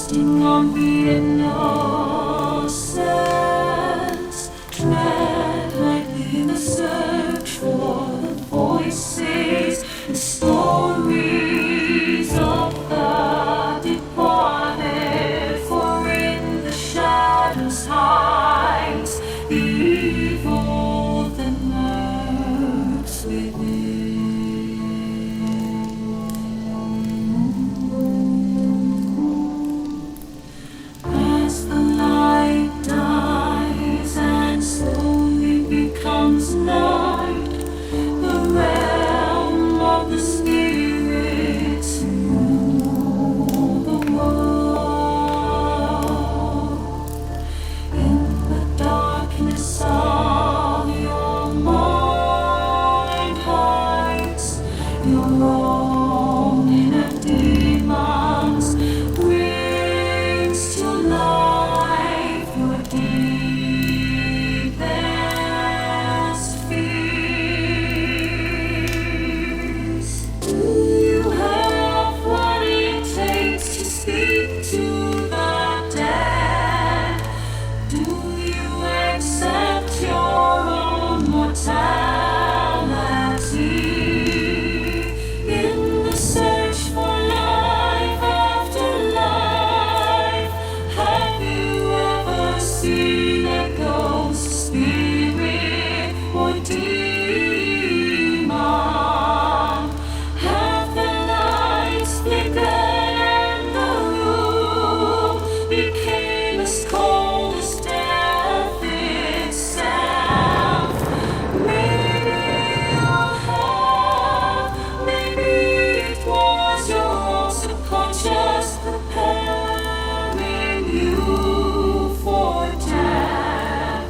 resting on the innocence that might be the search for the voices and stories of the departed. For in the shadows hides the evil that lurks within. As the light dies and slowly becomes night, the realm of the spirits rule the world. In the darkness of your mind hides your own inner demons, brings to life your deepest fears. Do you have what it takes to speak to the dead? Do you accept your own mortality? In the search for life after life, have you ever seen a ghost, spirit, or demon? Have the lights flickered and the room became as cold as death itself? Maybe you have, maybe it was your own subconscious preparing you for death.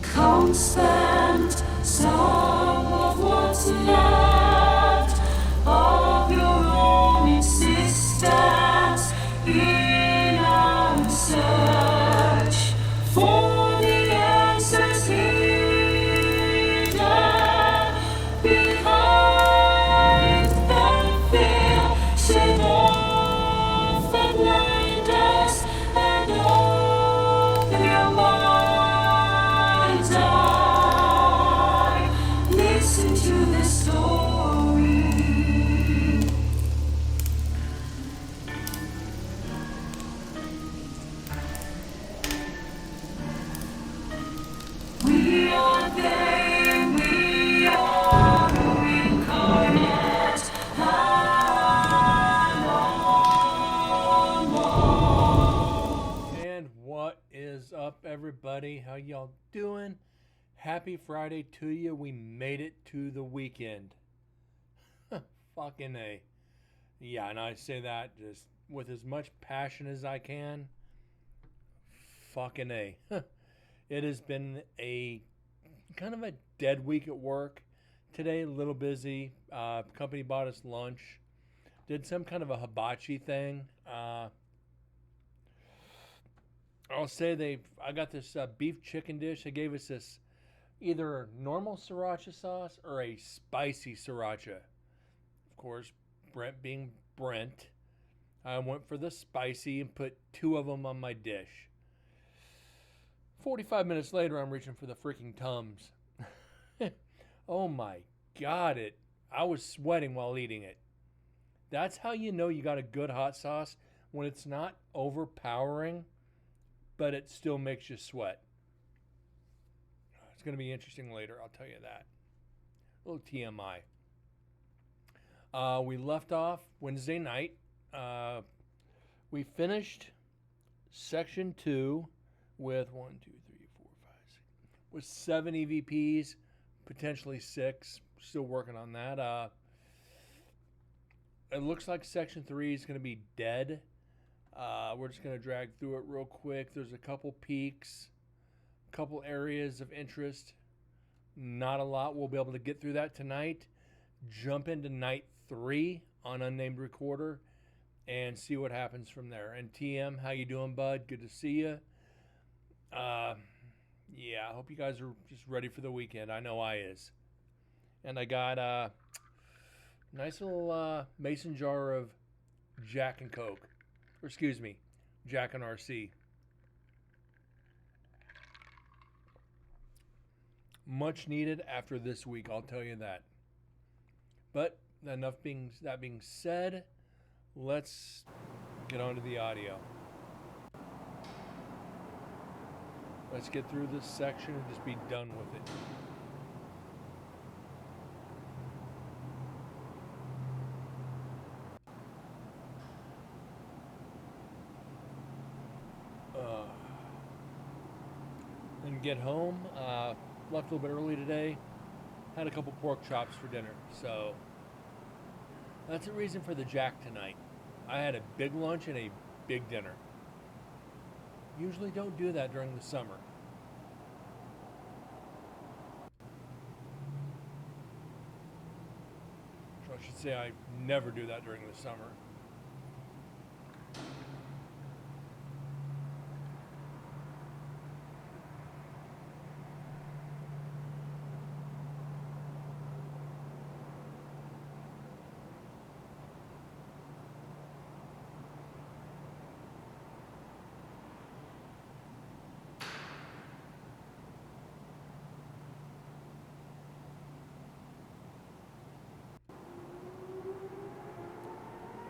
Come spend some of what's left of your own existence in our search for the answers hidden behind the veil. Shave off the blinders and open your mind's eye. Listen to the story. We are they, we are incarnate animals. And what is up, everybody? How y'all doing? Happy Friday to you. We made it to the weekend. Fucking A. Yeah, and I say that just with as much passion as I can. Fucking A. It has been a kind of a dead week at work. Today, a little busy. Company bought us lunch. Did some kind of a hibachi thing. I'll say I got this beef chicken dish. They gave us this either normal sriracha sauce or a spicy sriracha. Of course, Brent being Brent, I went for the spicy and put 2 of them on my dish. 45 minutes later, I'm reaching for the freaking Tums. Oh my God, I was sweating while eating it. That's how you know you got a good hot sauce, when it's not overpowering, but it still makes you sweat. It's going to be interesting later, I'll tell you that. A little TMI. We left off Wednesday night. We finished section 2 with 1, 2, 3, 4, 5, 6, with 7 EVPs, potentially 6. Still working on that. It looks like section 3 is going to be dead. We're just going to drag through it real quick. There's a couple peaks, a couple areas of interest. Not a lot. We'll be able to get through that tonight. Jump into night 3 on Unnamed Recorder and see what happens from there. And TM, how you doing, bud? Good to see you. Yeah, I hope you guys are just ready for the weekend. I know I is. And I got Nice little mason jar of Jack and Coke. Or excuse me, Jack and RC. Much needed after this week, I'll tell you that. But that being said, let's get on to the audio. Let's get through this section and just be done with it. And get home. Left a little bit early today. Had a couple pork chops for dinner. So that's the reason for the Jack tonight. I had a big lunch and a big dinner. Usually don't do that during the summer. So I should say I never do that during the summer.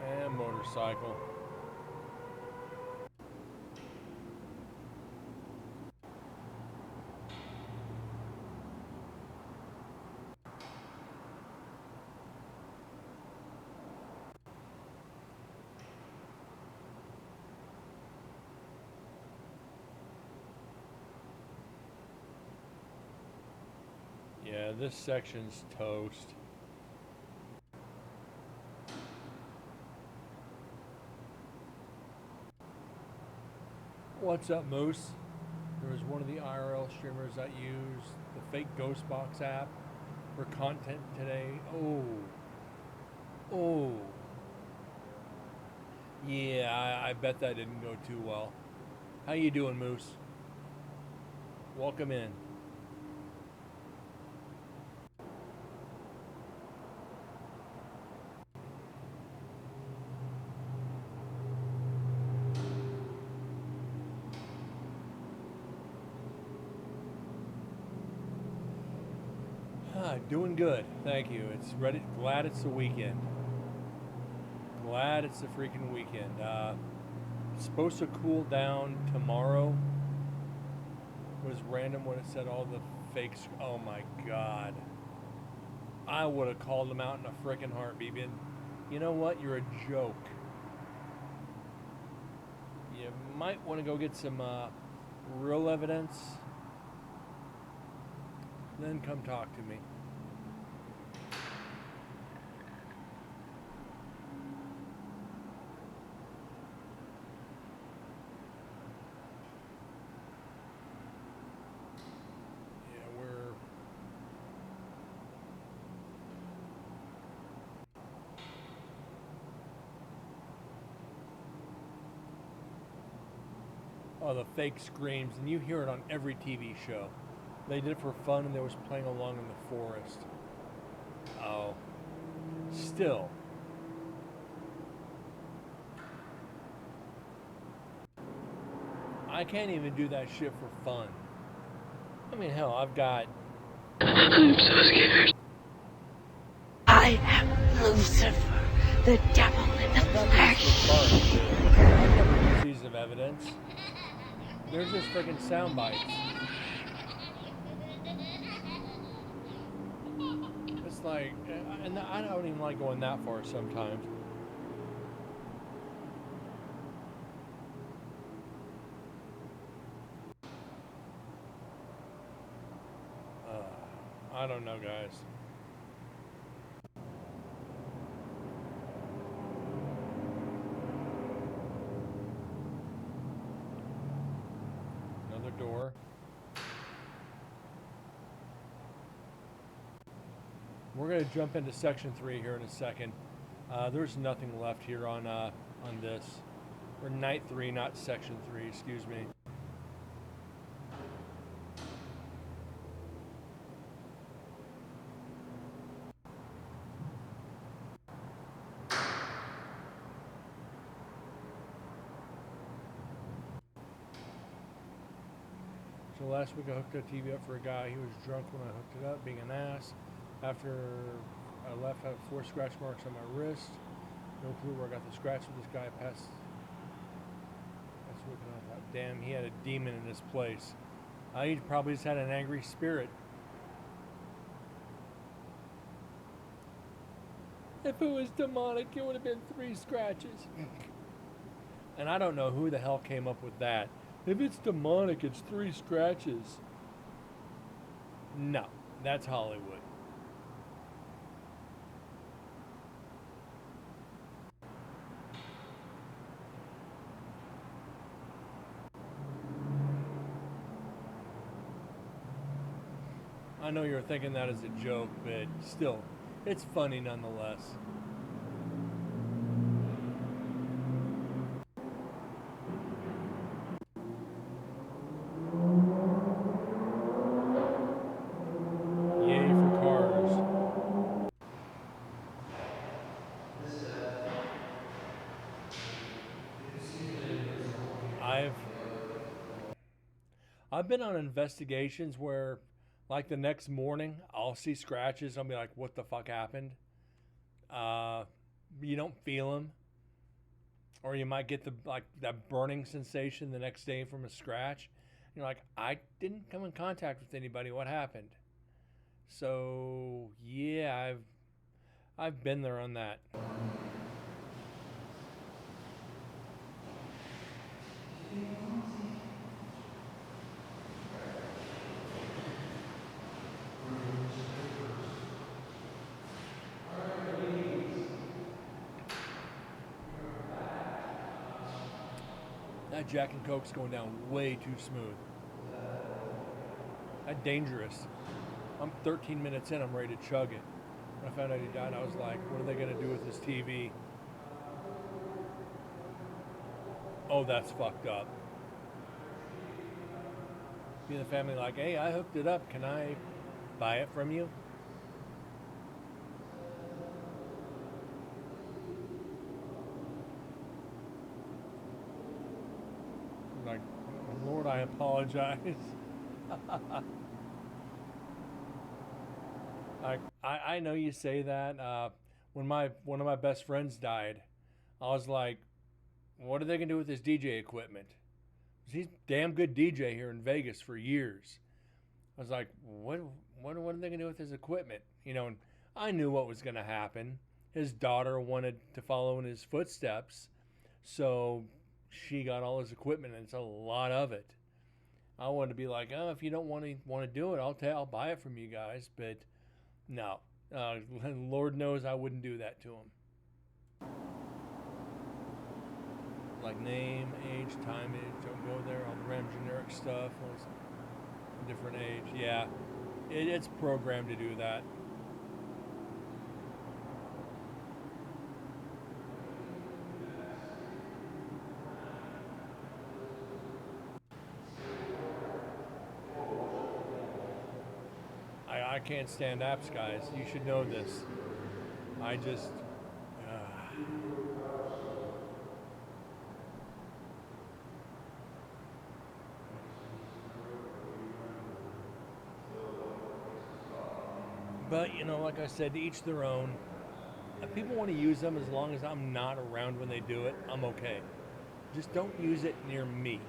And motorcycle. Yeah, this section's toast. What's up, Moose? There was one of the IRL streamers that used the fake Ghostbox app for content today. Oh. Yeah, I bet that didn't go too well. How you doing, Moose? Welcome in. Doing good, thank you. It's ready. Glad it's the weekend. Glad it's the freaking weekend. It's supposed to cool down tomorrow. It was random when it said all the fakes. Oh my god. I would have called them out in a freaking heartbeat. You know what? You're a joke. You might want to go get some real evidence. Then come talk to me. Oh, the fake screams, and you hear it on every TV show. They did it for fun, and they was playing along in the forest. Oh, still. I can't even do that shit for fun. I mean, hell, I've got... I'm so scared. I am Lucifer, the devil in the flesh. I never use these as evidence. They're just freaking sound bites. It's like, and I don't even like going that far sometimes. I don't know, guys. Another door. We're going to jump into section 3 here in a second. There's nothing left here on this. Or night 3, not section 3, excuse me. So last week I hooked a TV up for a guy. He was drunk when I hooked it up, being an ass. After I left, I had 4 scratch marks on my wrist. No clue where I got the scratch with this guy passed. That's what I thought. Damn, he had a demon in this place. He probably just had an angry spirit. If it was demonic, it would have been 3 scratches. And I don't know who the hell came up with that. If it's demonic, it's 3 scratches. No, that's Hollywood. I know you're thinking that as a joke, but still, it's funny nonetheless. Yay for cars. I've been on investigations where, like, the next morning I'll see scratches. I'll be like, "What the fuck happened?" You don't feel them, or you might get that burning sensation the next day from a scratch. You're like, "I didn't come in contact with anybody. What happened?" So yeah, I've been there on that. That Jack and Coke's going down way too smooth. That's dangerous. I'm 13 minutes in, I'm ready to chug it. When I found out he died, I was like, what are they going to do with this TV? Oh, that's fucked up. Be the family like, hey, I hooked it up. Can I buy it from you? Like, Lord, I apologize. I know you say that. When one of my best friends died, I was like, what are they gonna do with this DJ equipment? He's a damn good DJ here in Vegas for years. I was like, what are they gonna do with his equipment? You know, and I knew what was gonna happen. His daughter wanted to follow in his footsteps, so she got all his equipment, and it's a lot of it. I wanted to be like, oh, if you don't want to do it, I'll buy it from you guys. But no, Lord knows I wouldn't do that to him. Like name, age, time, age, don't go there. All the random generic stuff, different age. Yeah, it's programmed to do that. I can't stand apps, guys. You should know this. I just... But, you know, like I said, to each their own. If people want to use them, as long as I'm not around when they do it, I'm okay. Just don't use it near me.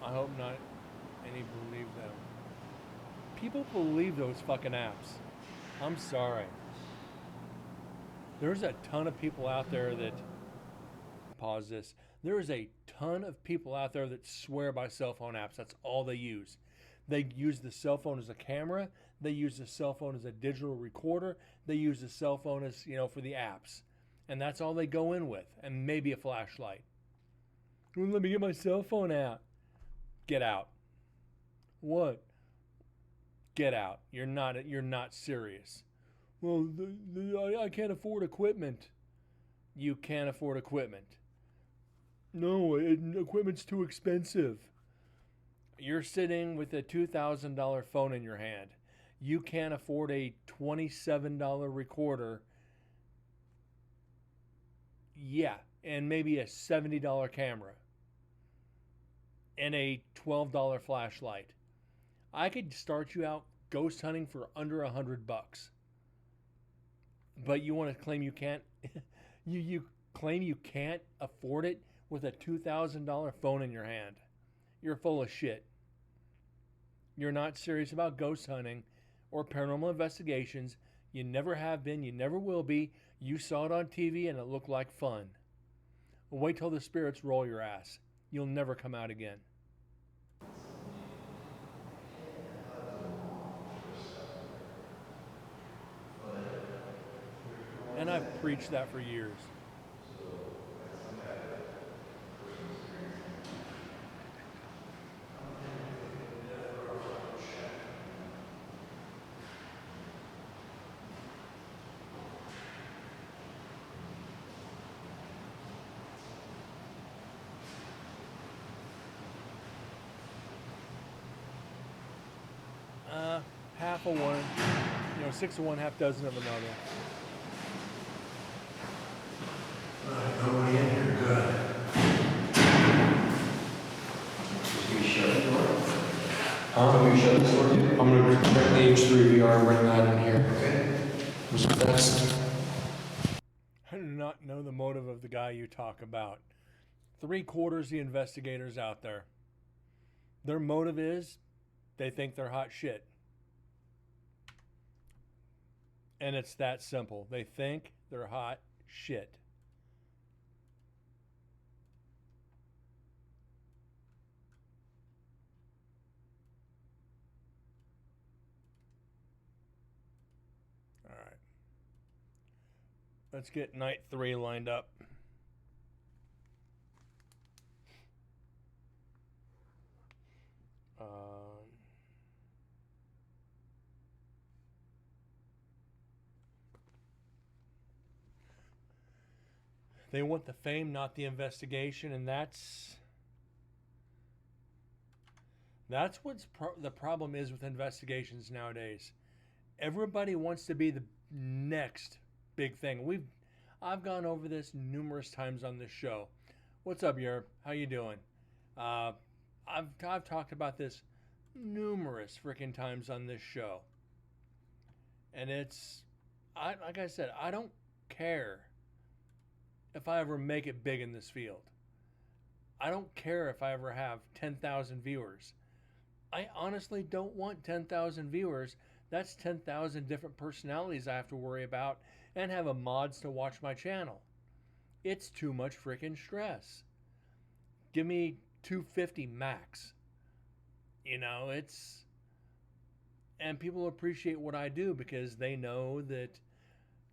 I hope not any believe them. People believe those fucking apps. I'm sorry. There's a ton of people out there that... Pause this. There is a ton of people out there that swear by cell phone apps. That's all they use. They use the cell phone as a camera. They use the cell phone as a digital recorder. They use the cell phone as, you know, for the apps. And that's all they go in with. And maybe a flashlight. Well, let me get my cell phone out. Get out. What? Get out. You're not serious. Well, I can't afford equipment. You can't afford equipment. No, equipment's too expensive. You're sitting with a $2,000 phone in your hand. you can't afford a $27 recorder. Yeah, and maybe a $70 camera and a $12 flashlight. I could start you out ghost hunting for under $100. But you want to claim you can't you claim you can't afford it with a $2,000 phone in your hand. You're full of shit. You're not serious about ghost hunting or paranormal investigations. You never have been, you never will be. You saw it on TV and it looked like fun. Wait till the spirits roll your ass. You'll never come out again. And I've preached that for years. Half of one, 6 of one, half dozen of another. Nobody in here, good. Can we shut the door? Can we shut this door too? I'm going to connect the H3 VR and bring that in here. Okay. That's I do not know the motive of the guy you talk about. 3/4 the investigators out there. Their motive is they think they're hot shit. And it's that simple. They think they're hot shit. All right. Let's get night 3 lined up. They want the fame, not the investigation, and that's what's the problem is with investigations nowadays. Everybody wants to be the next big thing. I've gone over this numerous times on this show. What's up, Yerb? How you doing? I've talked about this numerous freaking times on this show, and like I said, I don't care if I ever make it big in this field. I don't care if I ever have 10,000 viewers. I honestly don't want 10,000 viewers. That's 10,000 different personalities I have to worry about and have a mods to watch my channel. It's too much freaking stress. Give me 250 max. And people appreciate what I do because they know that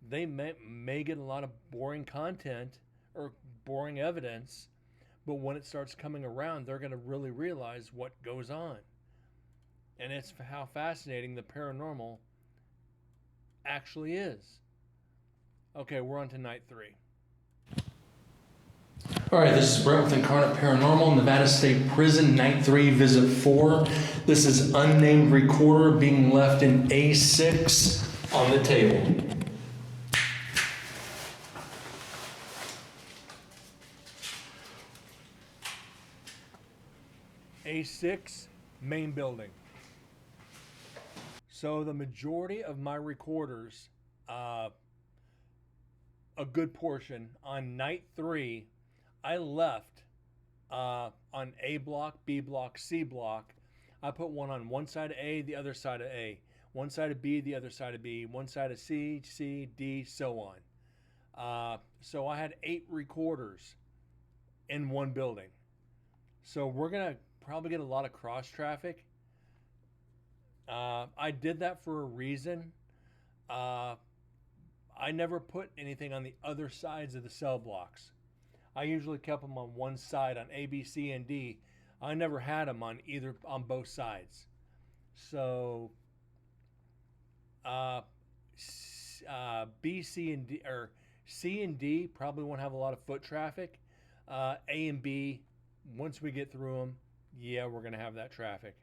they may get a lot of boring content or boring evidence, but when it starts coming around, they're going to really realize what goes on. And it's how fascinating the paranormal actually is. Okay, we're on to night 3. all right. This is Brent with Incarnate Paranormal, Nevada State Prison, Night 3, Visit 4. This is unnamed recorder being left in A6 on the table. A6, main building. So the majority of my recorders, a good portion, on night 3, I left on A block, B block, C block. I put one side of A, the other side of A. One side of B, the other side of B. One side of C, C, D, so on. So I had 8 recorders in one building. So we're going to probably get a lot of cross traffic. I did that for a reason. I never put anything on the other sides of the cell blocks. I usually kept them on one side on A, B, C, and D. I never had them on both sides. So B, C, and D, or C and D probably won't have a lot of foot traffic. A and B, once we get through them, yeah, we're gonna have that traffic.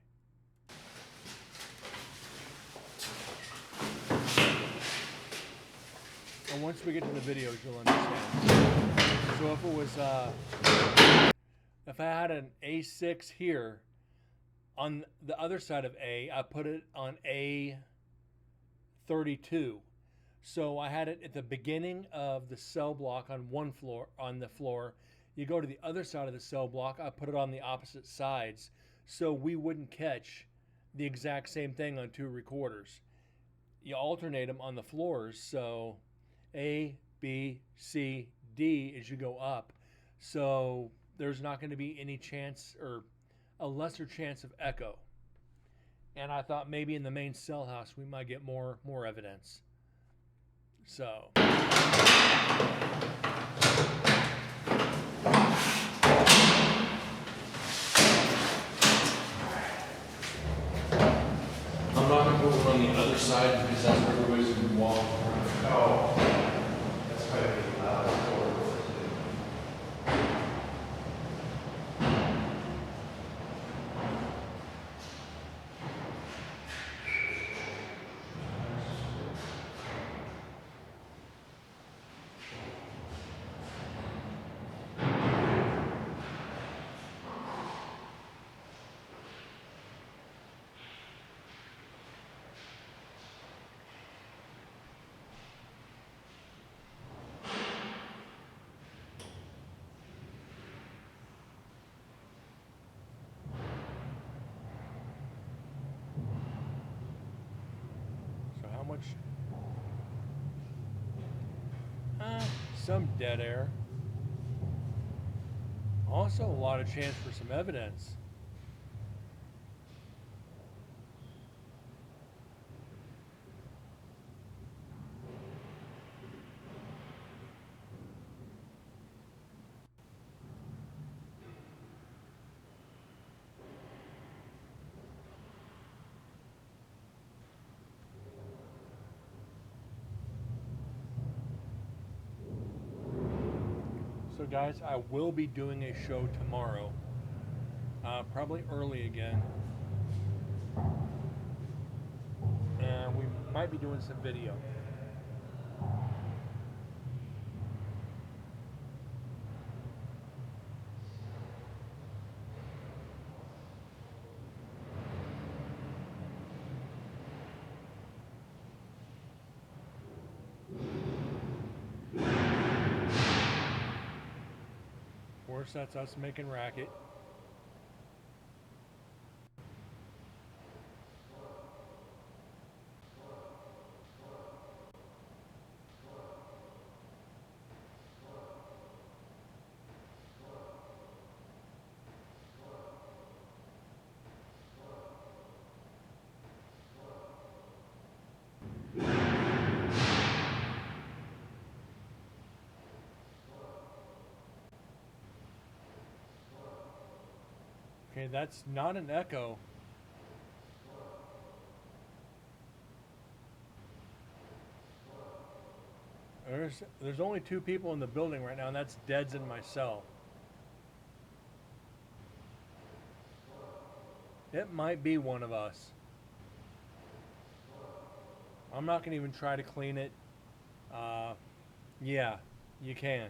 And once we get to the videos, you'll understand. So if it was, if I had an A6 here, on the other side of A, I put it on A32. So I had it at the beginning of the cell block on one floor, on the floor. You go to the other side of the cell block, I put it on the opposite sides, so we wouldn't catch the exact same thing on two recorders. You alternate them on the floors, so A, B, C, D as you go up. So there's not going to be any chance, or a lesser chance of echo. And I thought maybe in the main cell house we might get more evidence. So I'm not gonna put one on the other side because that's where everybody's gonna be walking around. Oh, that's probably pretty loud. so how much? Some dead air. Also a lot of chance for some evidence. So guys, I will be doing a show tomorrow. Probably early again. And we might be doing some video. Of course, that's us making racket. Okay, that's not an echo. There's only two people in the building right now, and that's Deads and myself. It might be one of us. I'm not gonna even try to clean it. Yeah, you can.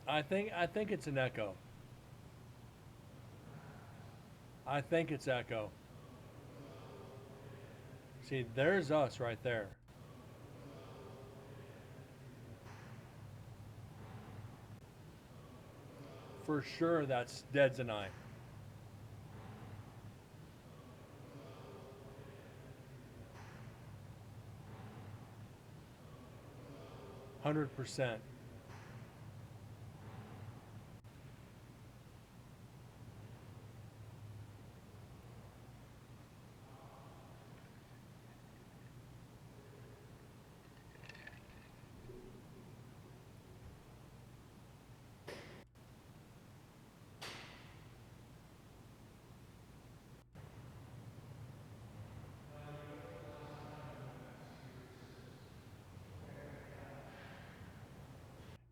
I think it's an echo. I think it's echo. See, there's us right there. For sure, that's Deads and I. %.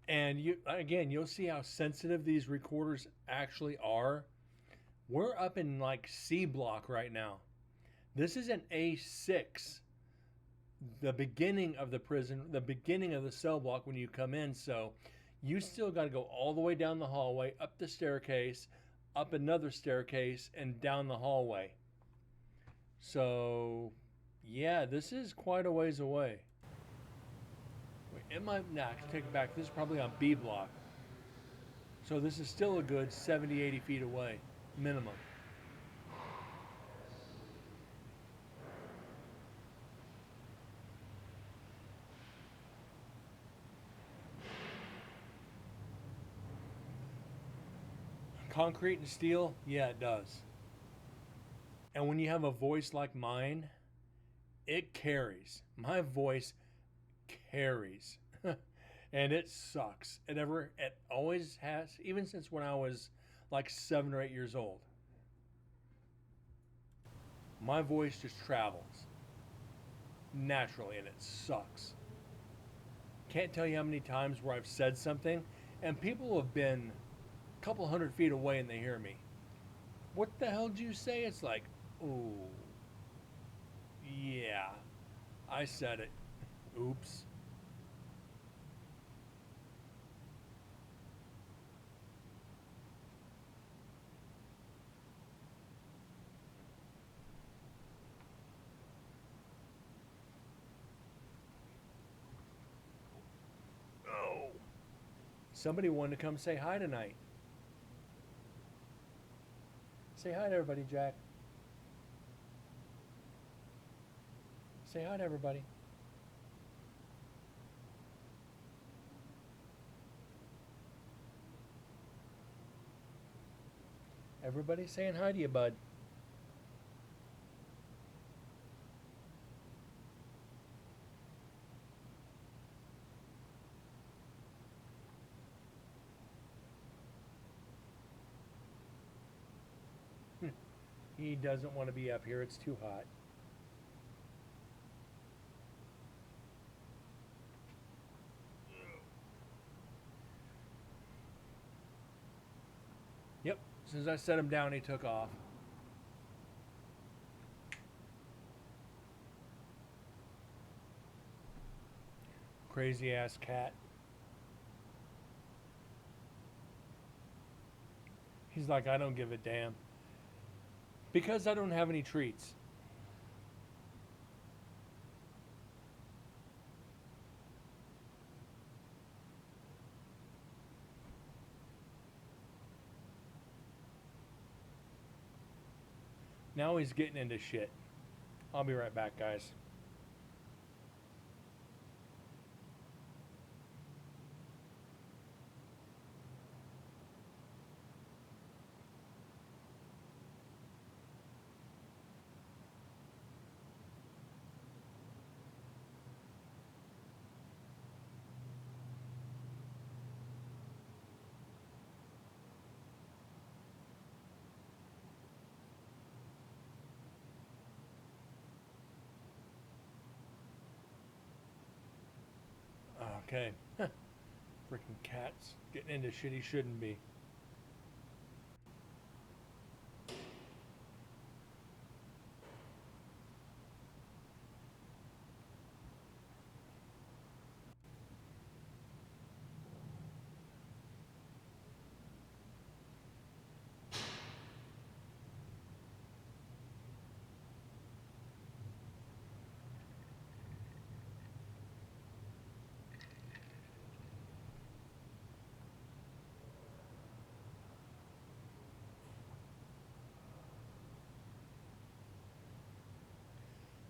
And you'll see how sensitive these recorders actually are. We're up in like C block right now. This is an A6, the beginning of the prison, the beginning of the cell block when you come in. So you still got to go all the way down the hallway, up the staircase, up another staircase, and down the hallway. So, yeah, this is quite a ways away. Wait, it might not take it back. This is probably on B block. So this is still a good 70, 80 feet away, minimum. Concrete and steel, yeah, it does. And when you have a voice like mine, it carries. My voice carries. And it sucks. It always has, even since when I was like 7 or 8 years old. My voice just travels naturally, and it sucks. Can't tell you how many times where I've said something and people have been a couple 100 feet away and they hear me. What the hell did you say? It's like, oh, yeah, I said it. Oops. Oh. Somebody wanted to come say hi tonight. Say hi to everybody, Jack. Say hi to everybody. Everybody saying hi to you, bud. He doesn't want to be up here. It's too hot. Yep. As soon as I set him down, he took off. Crazy ass cat. He's like, I don't give a damn. Because I don't have any treats. Now he's getting into shit. I'll be right back, guys. Okay. Freaking cats getting into shit he shouldn't be.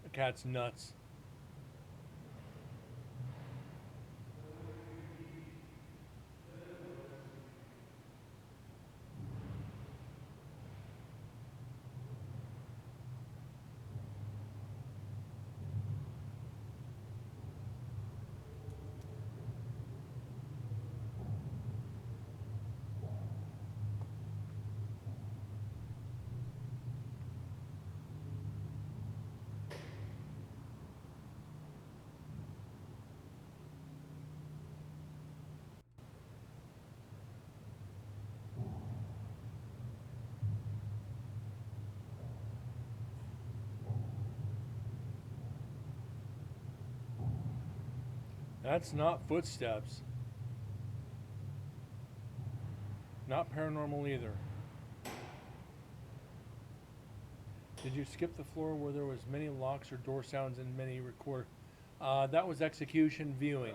The cat's nuts. That's not footsteps. Not paranormal either. Did you skip the floor where there was many locks or door sounds and many record? That was execution viewing.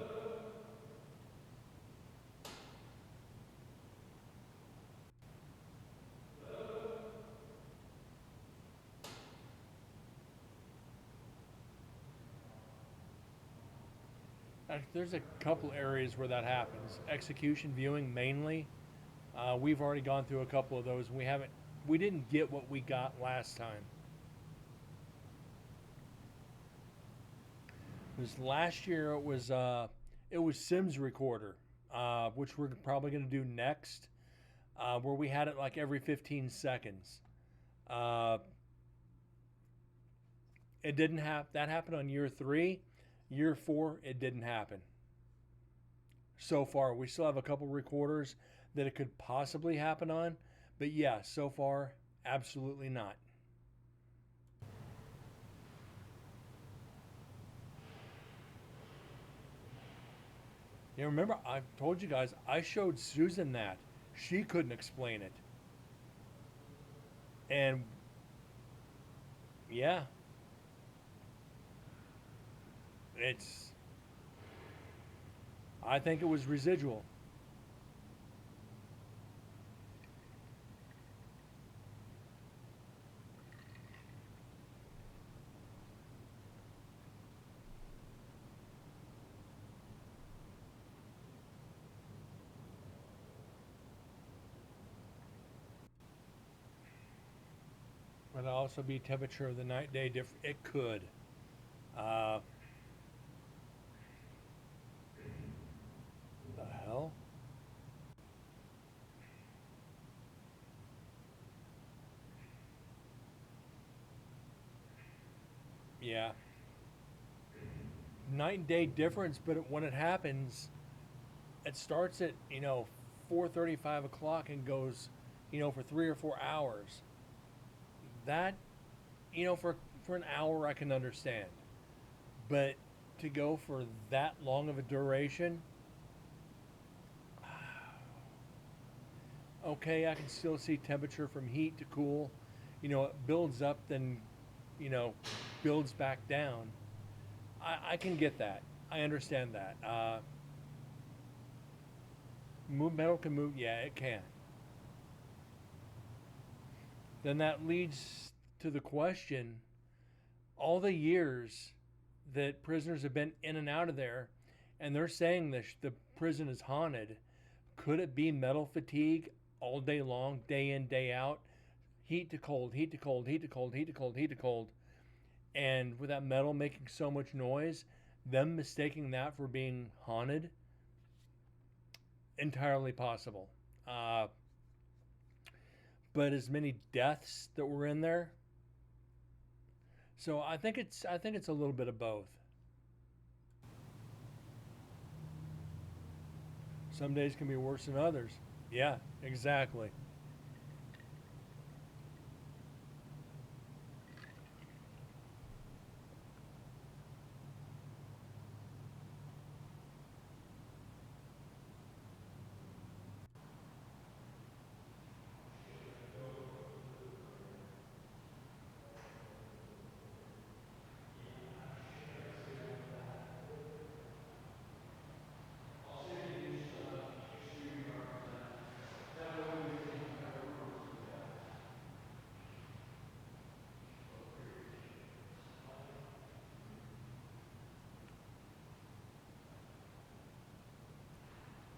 There's a couple areas where that happens. Execution viewing mainly. We've already gone through a couple of those, and we didn't get what we got last time. This last year it was Sims Recorder, which we're probably going to do next, where we had it like every 15 seconds. It didn't have that happened on year 3. Year 4, it didn't happen. So far, we still have a couple recorders that it could possibly happen on, but yeah, so far, absolutely not. Yeah, remember, I told you guys, I showed Susan that. She couldn't explain it. And, yeah. I think it was residual. But it'll also be temperature of the night day different. It could. The hell? Yeah. Night and day difference, but when it happens, it starts at 4:30, 5 o'clock, and goes for 3 or 4 hours. That for an hour I can understand, but to go for that long of a duration, okay, I can still see temperature from heat to cool. It builds up, then builds back down. I can get that. I understand that. Metal can move. Yeah, it can. Then that leads to the question, all the years that prisoners have been in and out of there, and they're saying the prison is haunted, could it be metal fatigue all day long, day in, day out? Heat to cold, heat to cold, heat to cold, heat to cold, heat to cold. And with that metal making so much noise, them mistaking that for being haunted, entirely possible. But as many deaths that were in there, so I think it's a little bit of both. Some days can be worse than others. Yeah, exactly.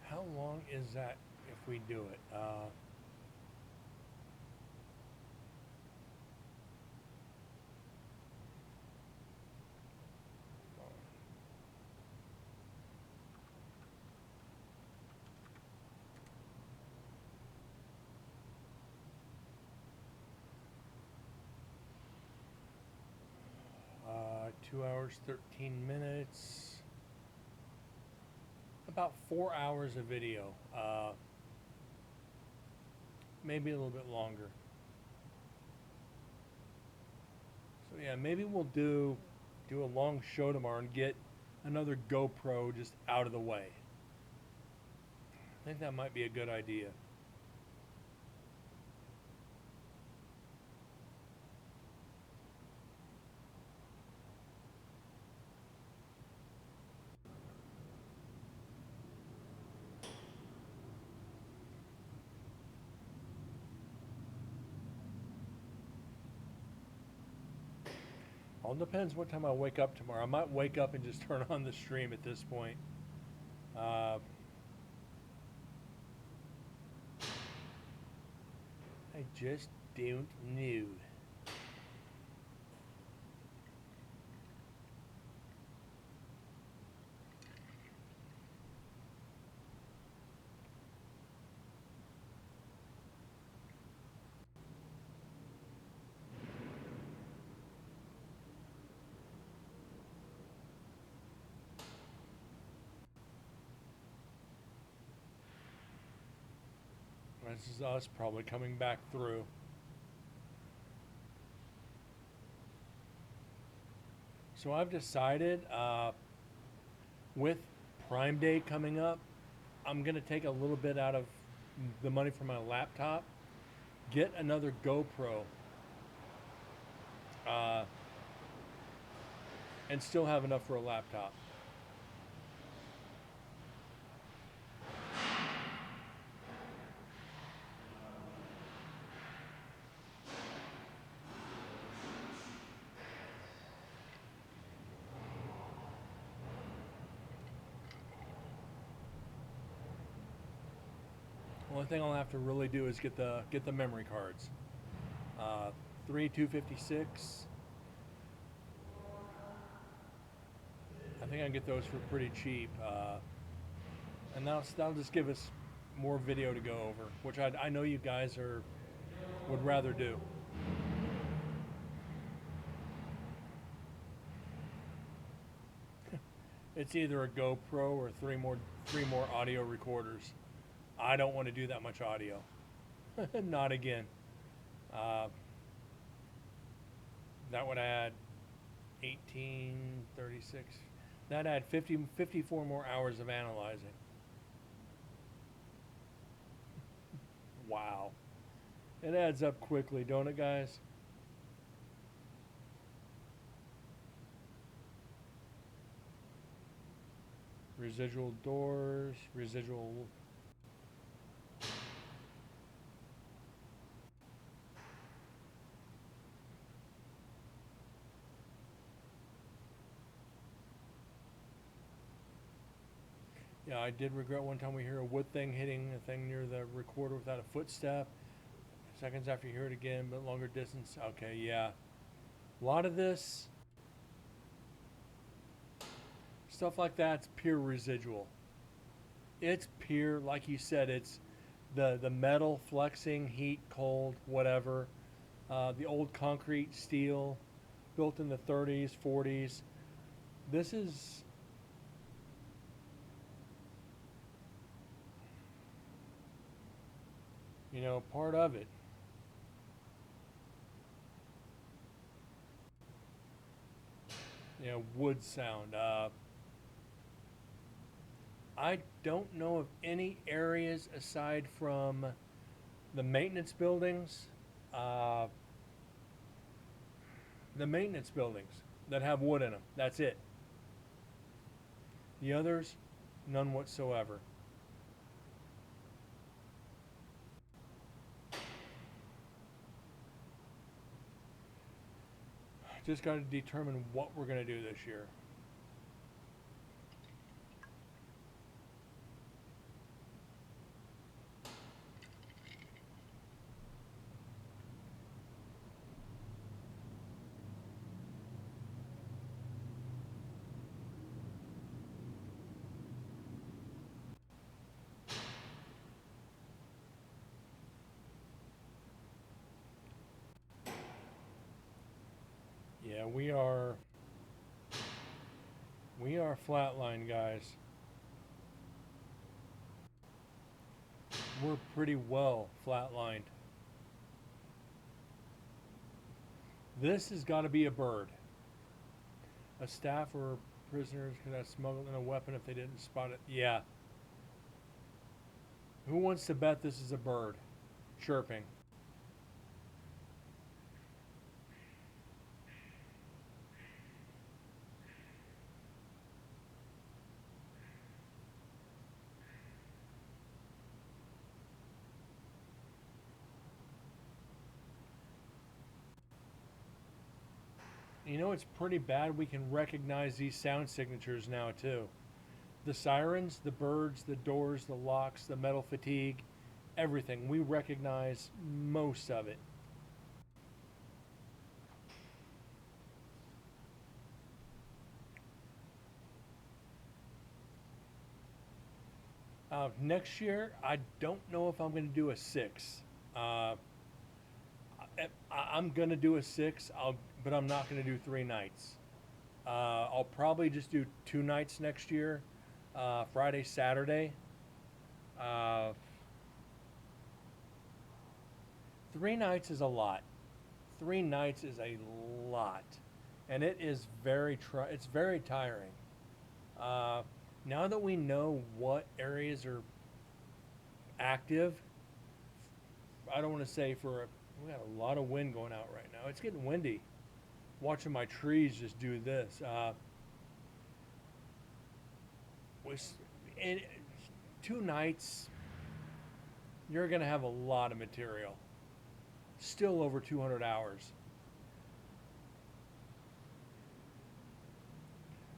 How long is that if we do it? 2 hours, 13 minutes. About 4 hours of video. Maybe a little bit longer. So yeah, maybe we'll do a long show tomorrow and get another GoPro just out of the way. I think that might be a good idea. All depends what time I wake up tomorrow. I might wake up and just turn on the stream at this point. I just don't know. This is us probably coming back through. So I've decided, with Prime Day coming up, I'm going to take a little bit out of the money from my laptop, get another GoPro, and still have enough for a laptop. Only thing I'll have to really do is get the memory cards. 256. I think I can get those for pretty cheap, and that'll just give us more video to go over, which I know you guys would rather do. It's either a GoPro or three more audio recorders. I don't want to do that much audio. Not again. That would add 18, 36. That'd add 54 more hours of analyzing. Wow. It adds up quickly, don't it, guys? Residual doors, residual... Yeah, I did regret one time we hear a wood thing hitting a thing near the recorder without a footstep. Seconds after you hear it again, but longer distance. Okay, yeah. A lot of this stuff like that's pure residual. It's pure, like you said, it's the metal flexing, heat, cold, whatever. The old concrete, steel, built in the 30s, 40s. This is... part of it. Wood sound. I don't know of any areas aside from the maintenance buildings, that have wood in them. That's it. The others, none whatsoever. Just got to determine what we're going to do this year. Yeah, we are flatline, guys. We're pretty well flatlined. This has got to be a bird, a staff or prisoners could have smuggled in a weapon if they didn't spot it. Yeah. Who wants to bet this is a bird chirping? You know, it's pretty bad we can recognize these sound signatures now, too. The sirens, the birds, the doors, the locks, the metal fatigue, everything. We recognize most of it. Next year, I don't know if I'm going to do a 6. I'm going to do a 6, but I'm not going to do 3 nights. I'll probably just do 2 nights next year, Friday, Saturday. 3 nights is a lot. 3 nights is a lot, and it is it's very tiring. Now that we know what areas are active, I don't want to say we got a lot of wind going out right now. It's getting windy. Watching my trees just do this. In 2 nights, you're going to have a lot of material. Still over 200 hours.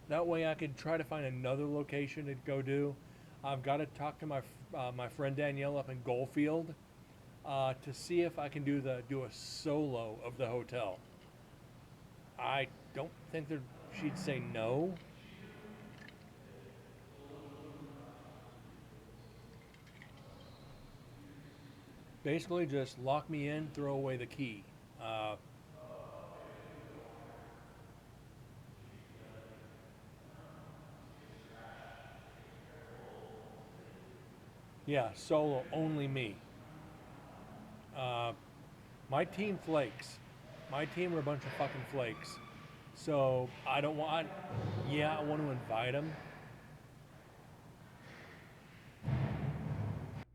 That way I could try to find another location to go do. I've got to talk to my friend Danielle up in Goldfield to see if I can do a solo of the hotel. I don't think she'd say no. Basically, just lock me in, throw away the key. Yeah, solo, only me. My team flakes. My team are a bunch of fucking flakes. So I don't want. Yeah, I want to invite them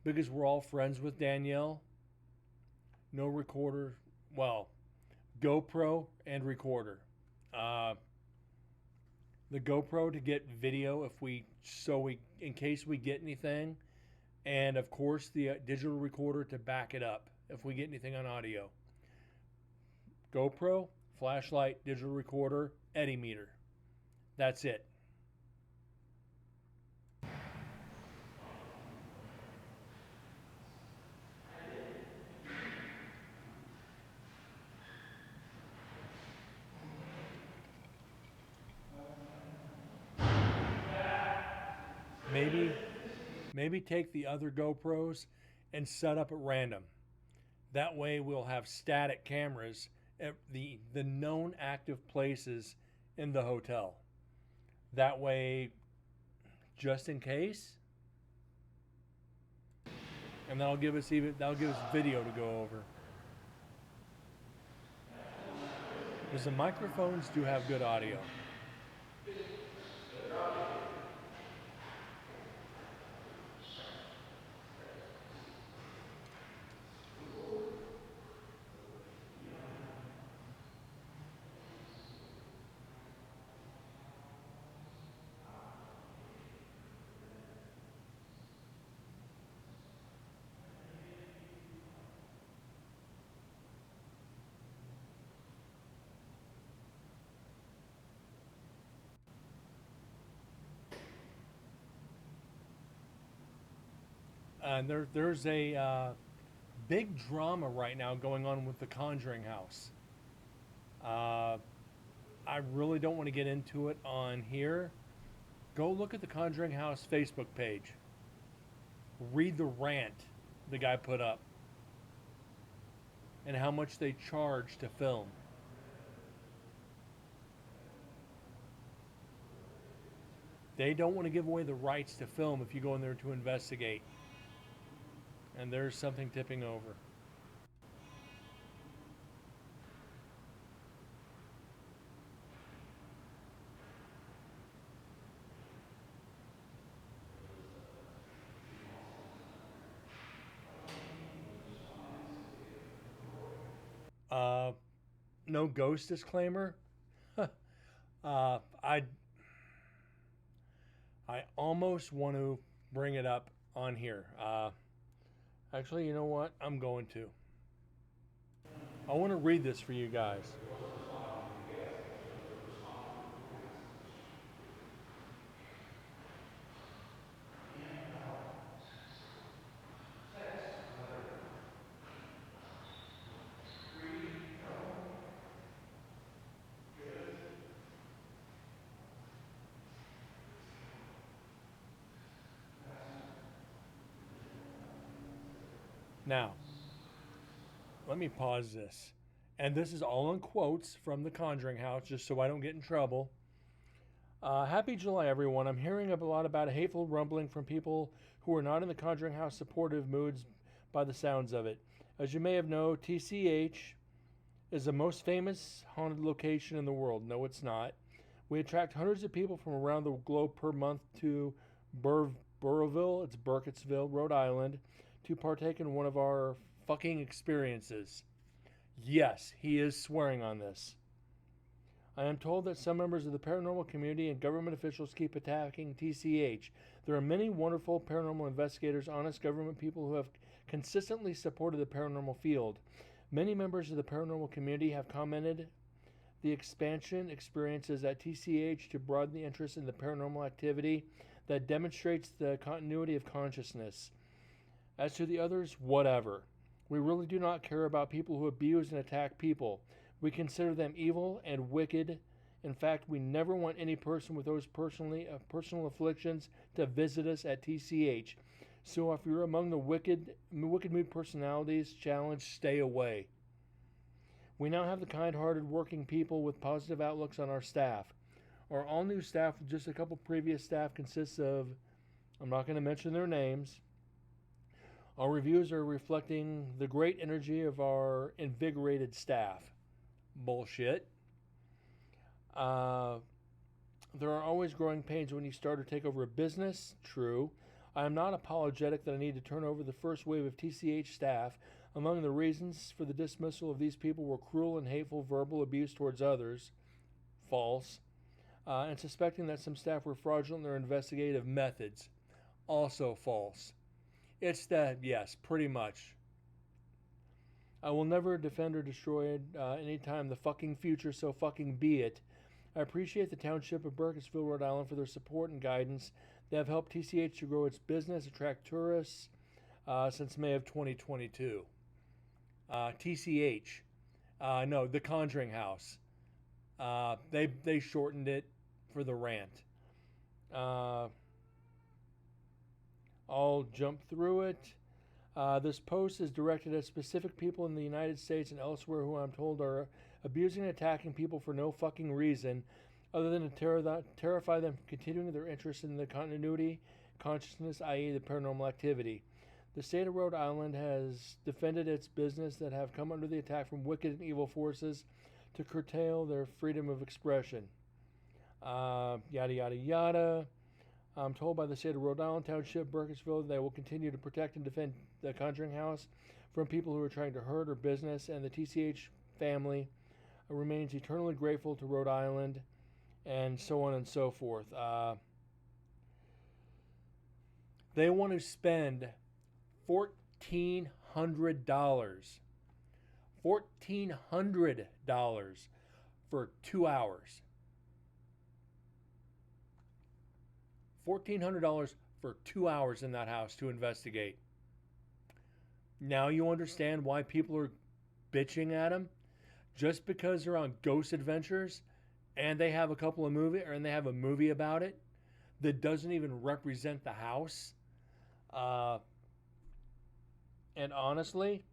because we're all friends with Danielle. No recorder. Well, GoPro and recorder. The GoPro to get video in case we get anything, and of course the digital recorder to back it up if we get anything on audio. GoPro, flashlight, digital recorder, eddy meter. That's it. Maybe take the other GoPros and set up at random. That way we'll have static cameras at the known active places in the hotel. That way, just in case, and that'll give us video to go over. Because the microphones do have good audio. And there's a big drama right now going on with the Conjuring House. I really don't want to get into it on here. Go look at the Conjuring House Facebook page. Read the rant the guy put up and how much they charge to film. They don't want to give away the rights to film if you go in there to investigate. And there's something tipping over. no ghost disclaimer. I almost want to bring it up on here. Actually, you know what? I'm going to. I want to read this for you guys. Now, let me pause this. And this is all in quotes from The Conjuring House, just so I don't get in trouble. Happy July, everyone. I'm hearing a lot about a hateful rumbling from people who are not in the Conjuring House supportive moods by the sounds of it. As you may have known, TCH is the most famous haunted location in the world. No, it's not. We attract hundreds of people from around the globe per month to Burrillville, it's Burkittsville, Rhode Island, to partake in one of our fucking experiences. Yes, he is swearing on this. I am told that some members of the paranormal community and government officials keep attacking TCH. There are many wonderful paranormal investigators, honest government people who have consistently supported the paranormal field. Many members of the paranormal community have commented the expansion experiences at TCH to broaden the interest in the paranormal activity that demonstrates the continuity of consciousness. As to the others, whatever. We really do not care about people who abuse and attack people. We consider them evil and wicked. In fact, we never want any person with those personal afflictions to visit us at TCH. So if you're among the wicked mood personalities challenged, stay away. We now have the kind-hearted working people with positive outlooks on our staff. Our all-new staff with just a couple previous staff consists of, I'm not going to mention their names. Our reviews are reflecting the great energy of our invigorated staff. Bullshit. There are always growing pains when you start or take over a business. True. I am not apologetic that I need to turn over the first wave of TCH staff. Among the reasons for the dismissal of these people were cruel and hateful verbal abuse towards others. False. And suspecting that some staff were fraudulent in their investigative methods. Also false. It's that, yes, pretty much. I will never defend or destroy it anytime the fucking future, so fucking be it. I appreciate the Township of Burkittsville, Rhode Island for their support and guidance. They have helped TCH to grow its business, attract tourists since May of 2022. TCH. No, The Conjuring House. They shortened it for the rant. I'll jump through it. This post is directed at specific people in the United States and elsewhere who I'm told are abusing and attacking people for no fucking reason other than to terrify them from continuing their interest in the continuity, consciousness, i.e. the paranormal activity. The state of Rhode Island has defended its business that have come under the attack from wicked and evil forces to curtail their freedom of expression. Yada, yada, yada. I'm told by the state of Rhode Island Township, Burkittsville, they will continue to protect and defend the Conjuring House from people who are trying to hurt our business, and the TCH family remains eternally grateful to Rhode Island, and so on and so forth. They want to spend $1,400. $1,400 for 2 hours. $1,400 for 2 hours in that house to investigate. Now you understand why people are bitching at them? Just because they're on Ghost Adventures and they have a couple of and they have a movie about it that doesn't even represent the house. And honestly,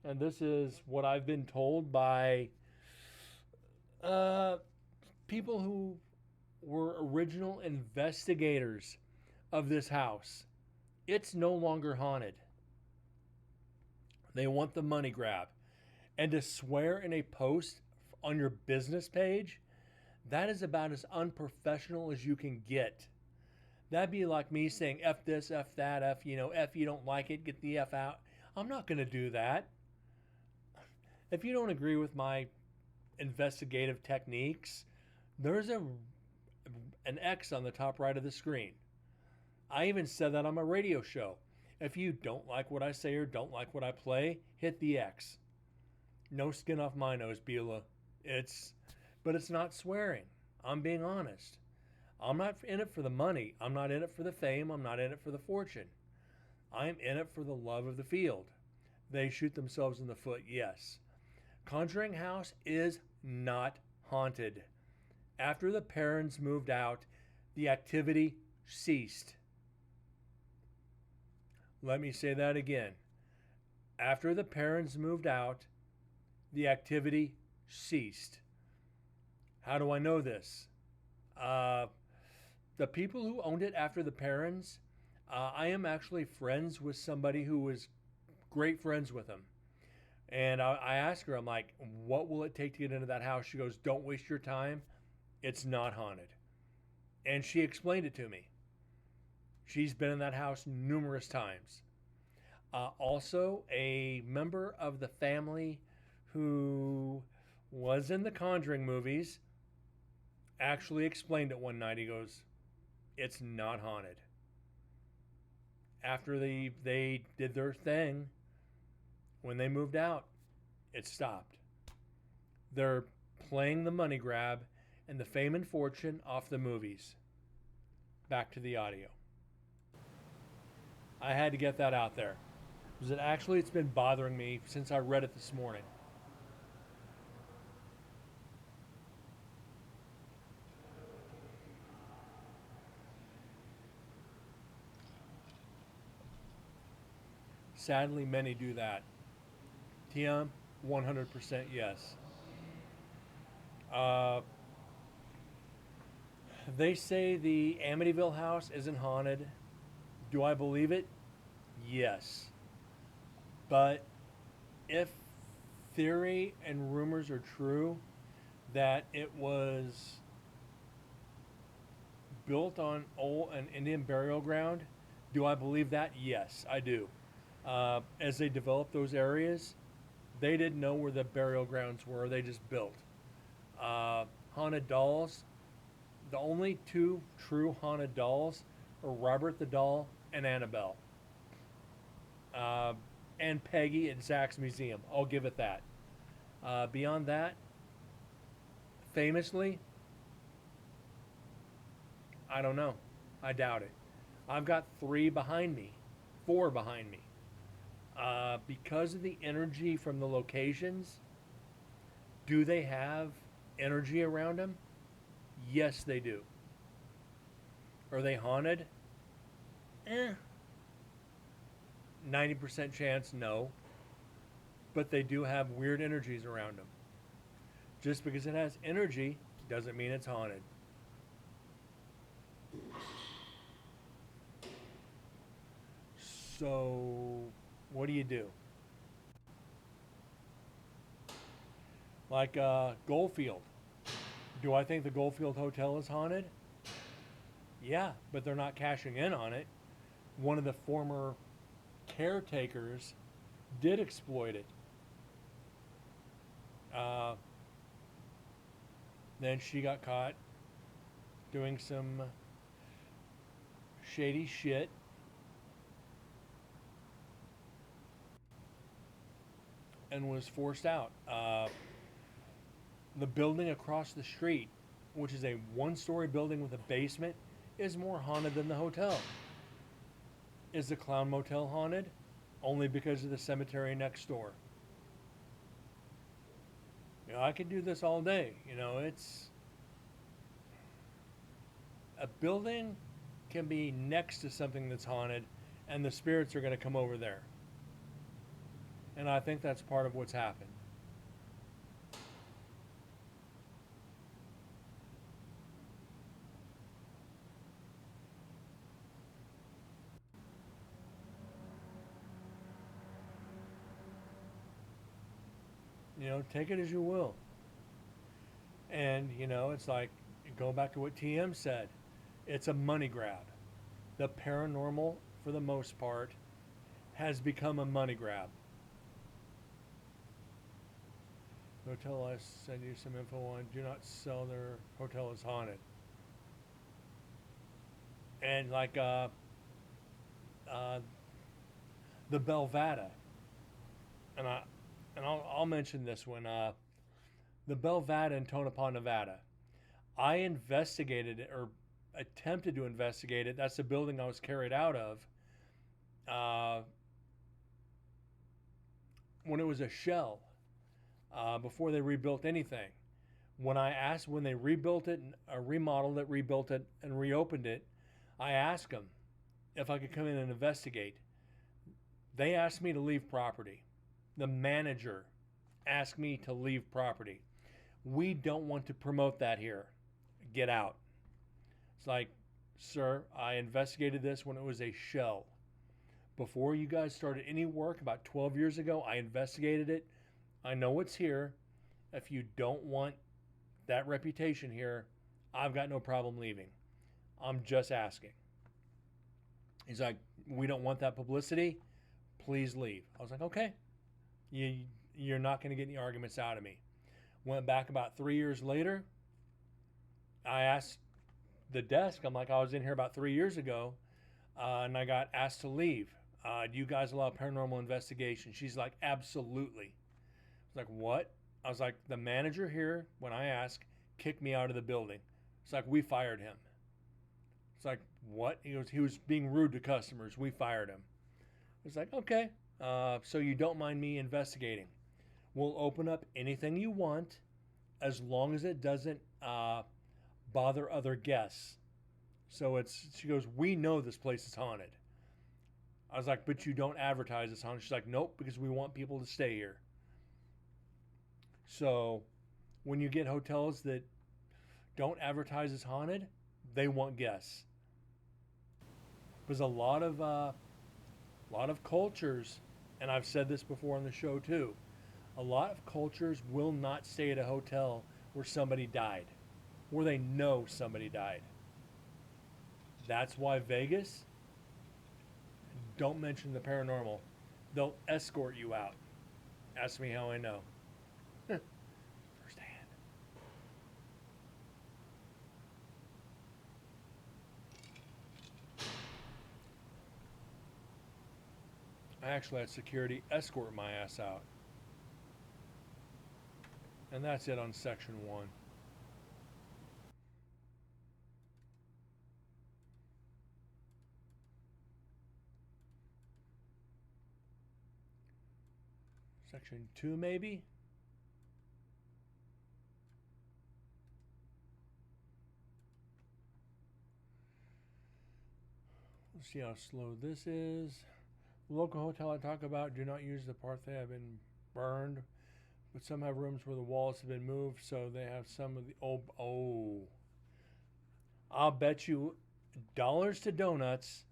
and this is what I've been told by people who were original investigators of this house, it's no longer haunted. They want the money grab. And to swear in a post on your business page, that is about as unprofessional as you can get. That'd be like me saying F this, F that, F you don't like it, get the F out. I'm not going to do that. If you don't agree with my investigative techniques, there's an X on the top right of the screen. I even said that on my radio show. If you don't like what I say or don't like what I play, hit the X. No skin off my nose, Beulah. But it's not swearing. I'm being honest. I'm not in it for the money. I'm not in it for the fame. I'm not in it for the fortune. I'm in it for the love of the field. They shoot themselves in the foot, yes. Conjuring House is not haunted. After the parents moved out, the activity ceased. Let me say that again. After the parents moved out, the activity ceased. How do I know this? The people who owned it after the parents, I am actually friends with somebody who was great friends with them. And I asked her, I'm like, what will it take to get into that house? She goes, don't waste your time. It's not haunted. And she explained it to me. She's been in that house numerous times. Also, a member of the family who was in the Conjuring movies actually explained it one night. He goes, it's not haunted. After they did their thing, when they moved out, it stopped. They're playing the money grab and the fame and fortune off the movies. Back to the audio. I had to get that out there. Because it's been bothering me since I read it this morning. Sadly, many do that. TM, 100% yes. They say the Amityville house isn't haunted. Do I believe it? Yes. But if theory and rumors are true that it was built on an Indian burial ground, do I believe that? Yes, I do. As they developed those areas, they didn't know where the burial grounds were. They just built. Haunted dolls. The only two true haunted dolls are Robert the Doll and Annabelle. And Peggy at Zach's Museum. I'll give it that. Beyond that, famously, I don't know. I doubt it. I've got 4 behind me. Because of the energy from the locations, do they have energy around them? Yes, they do. Are they haunted? 90% chance, no. But they do have weird energies around them. Just because it has energy doesn't mean it's haunted. So, what do you do? Like Goldfield. Do I think the Goldfield Hotel is haunted? Yeah, but they're not cashing in on it. One of the former caretakers did exploit it. Then she got caught doing some shady shit. And was forced out. The building across the street, which is a 1-story building with a basement, is more haunted than the hotel. Is the Clown Motel haunted? Only because of the cemetery next door. You know, I could do this all day. You know, it's... A building can be next to something that's haunted, and the spirits are going to come over there. And I think that's part of what's happened. You know, take it as you will. And, you know, it's like, go back to what TM said. It's a money grab. The paranormal, for the most part, has become a money grab. Hotel I send you some info on. Do not sell their hotel as haunted. And like the Belvada, and I'll mention this one. The Belvada in Tonopah, Nevada. I investigated it or attempted to investigate it. That's the building I was carried out of. When it was a shell, before they rebuilt anything. When they rebuilt it, remodeled it, rebuilt it, and reopened it, I asked them if I could come in and investigate. They asked me to leave property. The manager asked me to leave property. We don't want to promote that here. Get out. It's like, sir, I investigated this when it was a shell. Before you guys started any work about 12 years ago, I investigated it. I know it's here. If you don't want that reputation here, I've got no problem leaving. I'm just asking. He's like, we don't want that publicity. Please leave. I was like, okay. You're not going to get any arguments out of me. Went back about 3 years later. I asked the desk, I'm like, I was in here about 3 years ago, and I got asked to leave. Do you guys allow paranormal investigation? She's like, absolutely. I was like, what? I was like, the manager here, when I asked, kicked me out of the building. It's like, we fired him. It's like, what? He was being rude to customers. We fired him. It's like, okay, so you don't mind me investigating. We'll open up anything you want as long as it doesn't bother other guests. So she goes, we know this place is haunted. I was like, but you don't advertise it's haunted. She's like, nope, because we want people to stay here. So when you get hotels that don't advertise as haunted, they want guests. Because a lot of cultures, and I've said this before on the show too, a lot of cultures will not stay at a hotel where somebody died, where they know somebody died. That's why Vegas, don't mention the paranormal. They'll escort you out. Ask me how I know. Firsthand. I actually had security escort my ass out. And that's it on section 1. Section 2 maybe? Let's see how slow this is. The local hotel I talk about do not use the part they have been burned, but some have rooms where the walls have been moved, so they have some of the I'll bet you dollars to donuts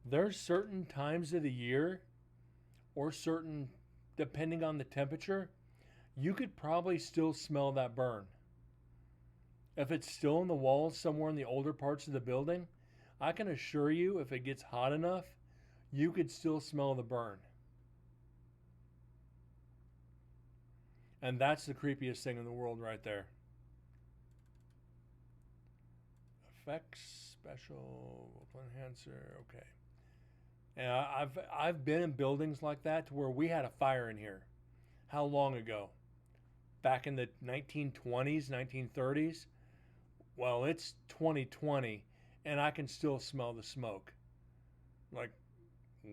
there's certain times of the year or certain, depending on the temperature, you could probably still smell that burn. If it's still in the walls somewhere in the older parts of the building, I can assure you if it gets hot enough, you could still smell the burn. And that's the creepiest thing in the world right there. Effects, special, enhancer, okay. And I've been in buildings like that to where we had a fire in here. How long ago? Back in the 1920s, 1930s? Well, it's 2020 and I can still smell the smoke. Like,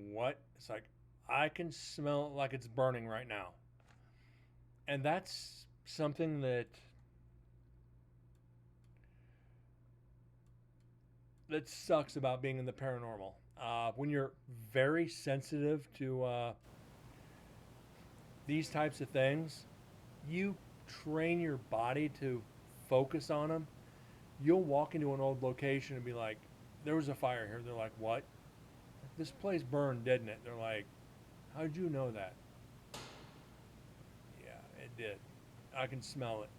what? It's like, I can smell it like it's burning right now. And that's something that sucks about being in the paranormal. When you're very sensitive to these types of things, you train your body to focus on them. You'll walk into an old location and be like, there was a fire here. They're like, what? This place burned, didn't it? They're like, how'd you know that? Yeah, it did. I can smell it.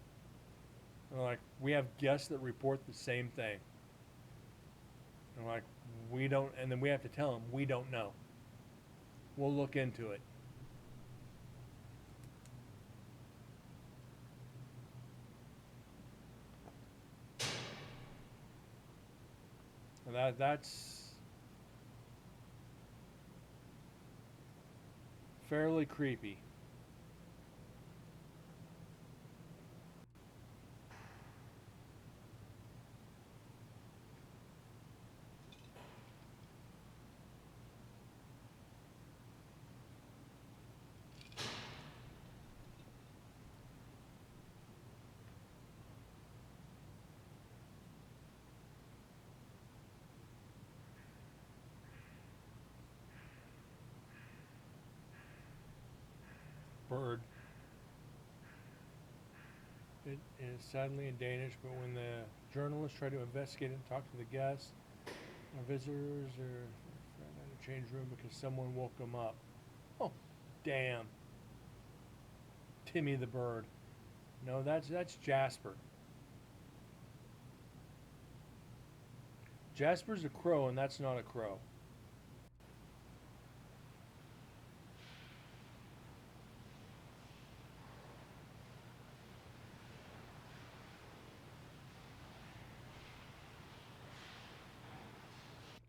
And they're like, we have guests that report the same thing. And we're like, we don't, and then we have to tell them, we don't know. We'll look into it. That's fairly creepy. Bird. It is sadly in Danish, but when the journalists try to investigate it and talk to the guests, our visitors are in a change room because someone woke them up. Oh, damn. Timmy the bird. No, that's Jasper. Jasper's a crow, and that's not a crow.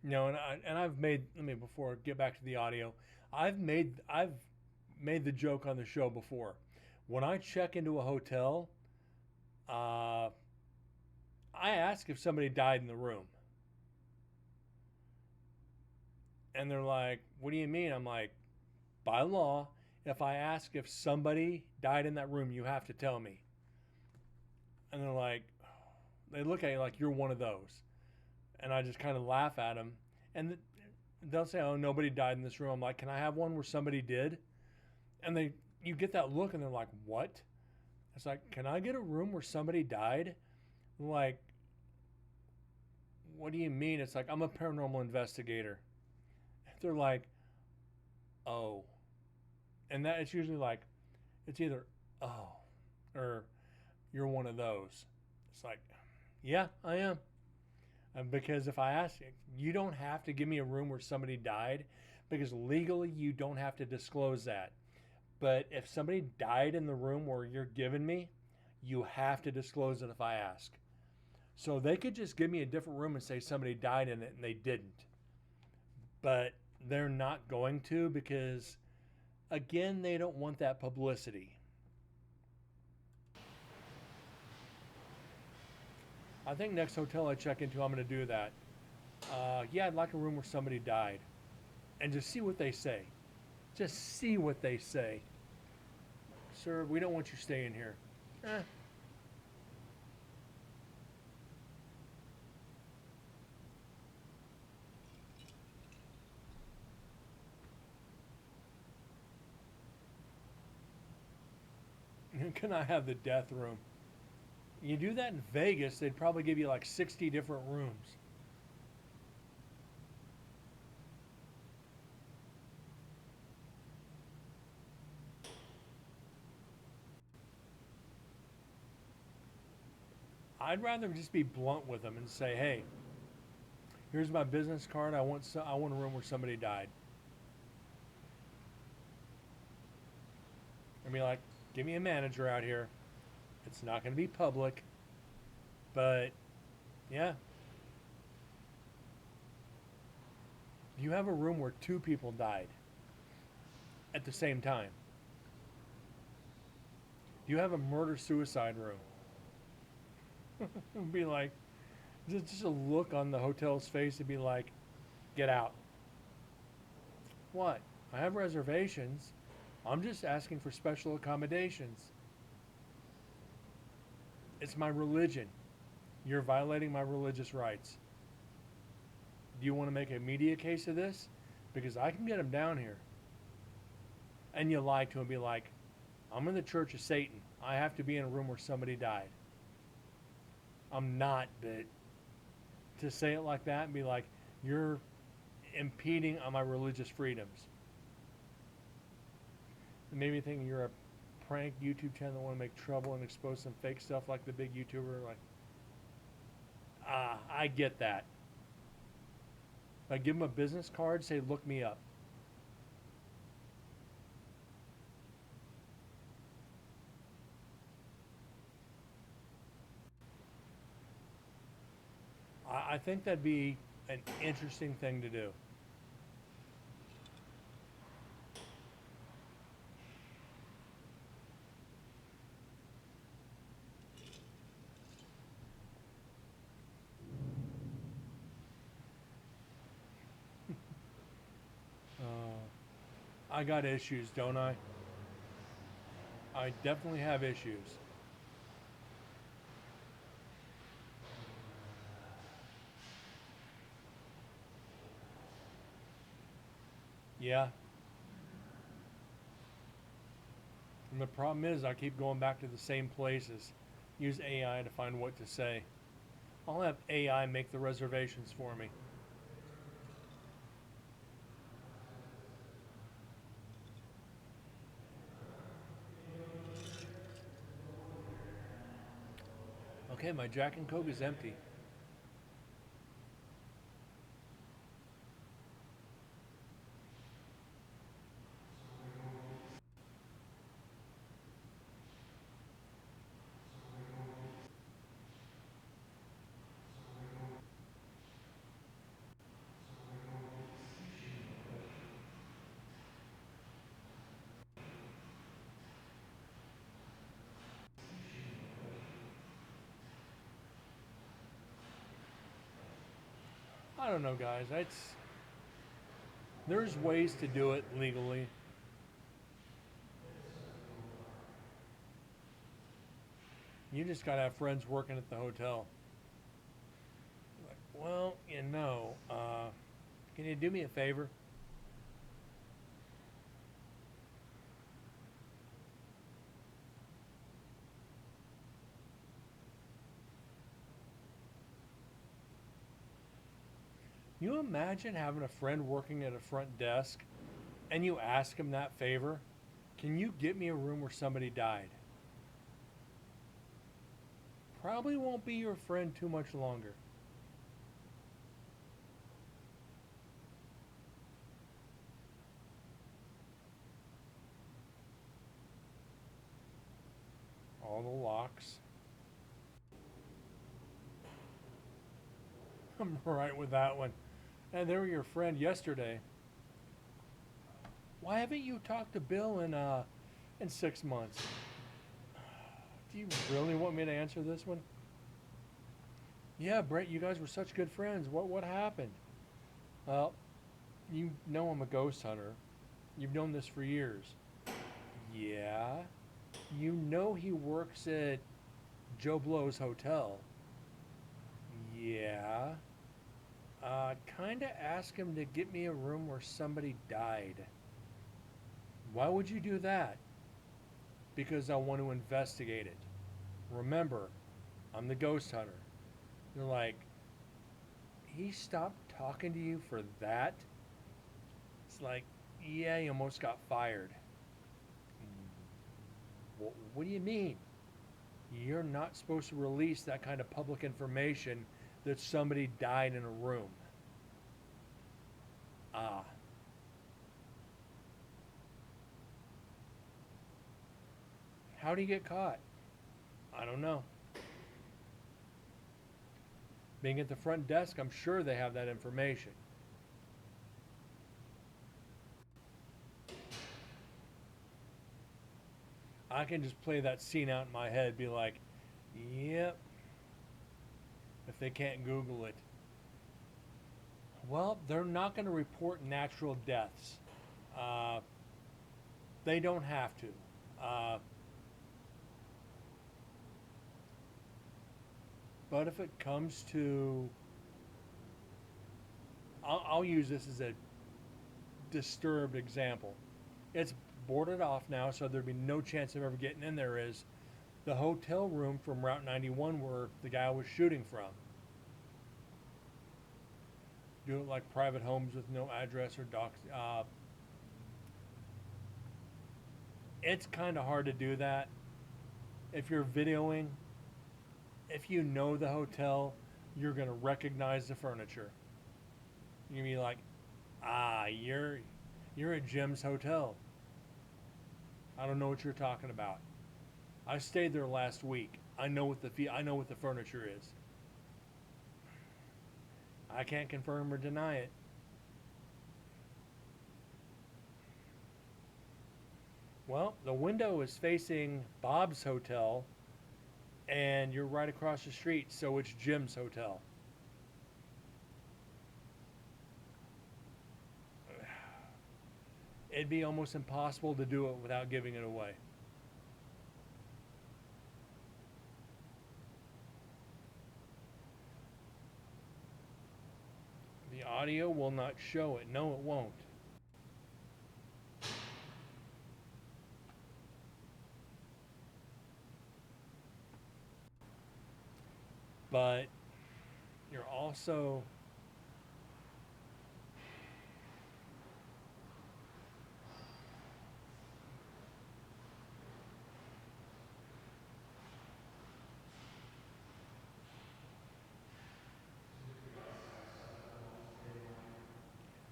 No, and I've made, let me, before I get back to the audio, I've made the joke on the show before. When I check into a hotel, I ask if somebody died in the room. And they're like, "What do you mean?" I'm like, "By law, if I ask if somebody died in that room, you have to tell me." And they're like, they look at you like you're one of those. And I just kind of laugh at them. And they'll say, "Oh, nobody died in this room." I'm like, "Can I have one where somebody did?" And you get that look, and they're like, "What?" It's like, "Can I get a room where somebody died?" I'm like, "What do you mean?" It's like, "I'm a paranormal investigator." They're like, "Oh," and that it's usually like, it's either "Oh," or "You're one of those." It's like, yeah, I am. Because if I ask you, you don't have to give me a room where somebody died, because legally you don't have to disclose that. But if somebody died in the room where you're giving me, you have to disclose it if I ask. So they could just give me a different room and say somebody died in it, and they didn't. But they're not going to, because, again, they don't want that publicity. I think next hotel I check into, I'm going to do that. Yeah, I'd like a room where somebody died. And just see what they say. Just see what they say. "Sir, we don't want you staying here." Eh. Can I have the death room? You do that in Vegas, they'd probably give you like 60 different rooms. I'd rather just be blunt with them and say, "Hey, here's my business card. I want a room where somebody died." And be like, "Give me a manager out here. It's not going to be public, but yeah." You have a room where 2 people died at the same time. You have a murder-suicide room. It'd be like, just a look on the hotel's face to be like, "Get out." "What? I have reservations. I'm just asking for special accommodations. It's my religion. You're violating my religious rights. Do you want to make a media case of this? Because I can get them down here." And you lie to him, be like, "I'm in the Church of Satan. I have to be in a room where somebody died." I'm not, but to say it like that and be like, "You're impeding on my religious freedoms." It made me think you're a prank YouTube channel that want to make trouble and expose some fake stuff like the big YouTuber. Like, I get that. Like, give them a business card, say, "Look me up." I think that'd be an interesting thing to do. I got issues, don't I? I definitely have issues. Yeah. And the problem is, I keep going back to the same places. Use AI to find what to say. I'll have AI make the reservations for me. Okay, my Jack and Coke is empty. I don't know, guys. There's ways to do it legally. You just gotta have friends working at the hotel. Like, well, can you do me a favor? You imagine having a friend working at a front desk and you ask him that favor? Can you get me a room where somebody died? Probably won't be your friend too much longer. All the locks. I'm right with that one. And they were your friend yesterday. Why haven't you talked to Bill in 6 months? Do you really want me to answer this one? Yeah, Brent, you guys were such good friends. What happened? Well, you know I'm a ghost hunter. You've known this for years. Yeah. You know he works at Joe Blow's hotel. Yeah. Kinda ask him to get me a room where somebody died. Why would you do that? Because I want to investigate it. Remember, I'm the ghost hunter. You're like, he stopped talking to you for that? It's like, yeah, he almost got fired. What do you mean? You're not supposed to release that kind of public information that somebody died in a room. Ah. How do you get caught? I don't know. Being at the front desk, I'm sure they have that information. I can just play that scene out in my head, be like, yep, if they can't Google it. Well, they're not going to report natural deaths. They don't have to. But if it comes to, I'll use this as a disturbed example. It's boarded off now, so there'd be no chance of ever getting in there. Is the hotel room from Route 91 where the guy was shooting from. Do it like private homes with no address or docs. It's kind of hard to do that. If you're videoing, if you know the hotel, you're going to recognize the furniture. You're going to be like, you're at Jim's hotel. I don't know what you're talking about. I stayed there last week. I know what the furniture is. I can't confirm or deny it. Well, the window is facing Bob's Hotel, and you're right across the street, so it's Jim's Hotel. It'd be almost impossible to do it without giving it away. The audio will not show it. No, it won't. But you're also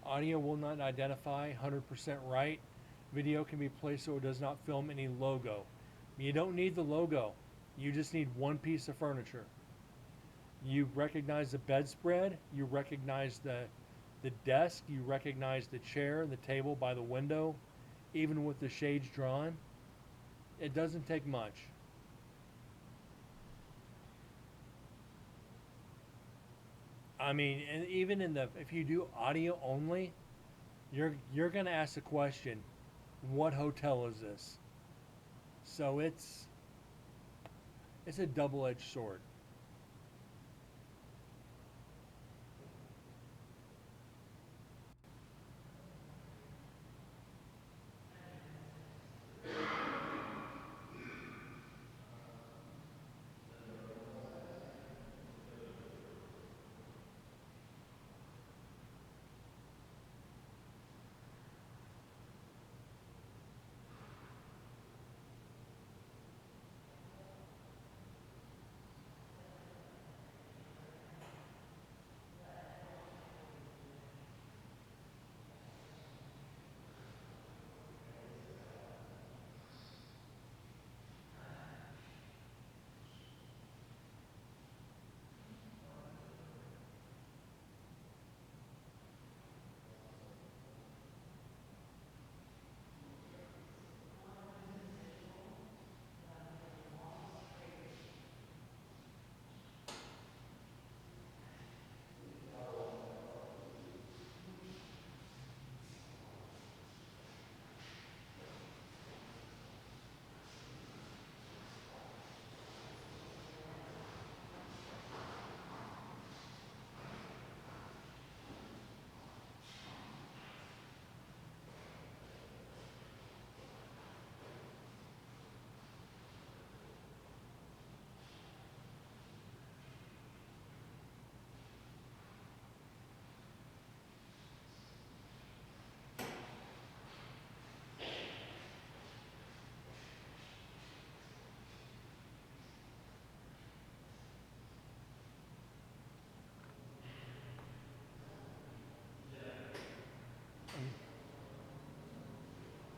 audio will not identify 100% right. Video can be placed so it does not film any logo. You don't need the logo. You just need one piece of furniture. You recognize the bedspread, you recognize the desk, you recognize the chair and the table by the window, even with the shades drawn. It doesn't take much. I mean, and even if you do audio only, you're gonna ask the question, what hotel is this? So it's a double-edged sword.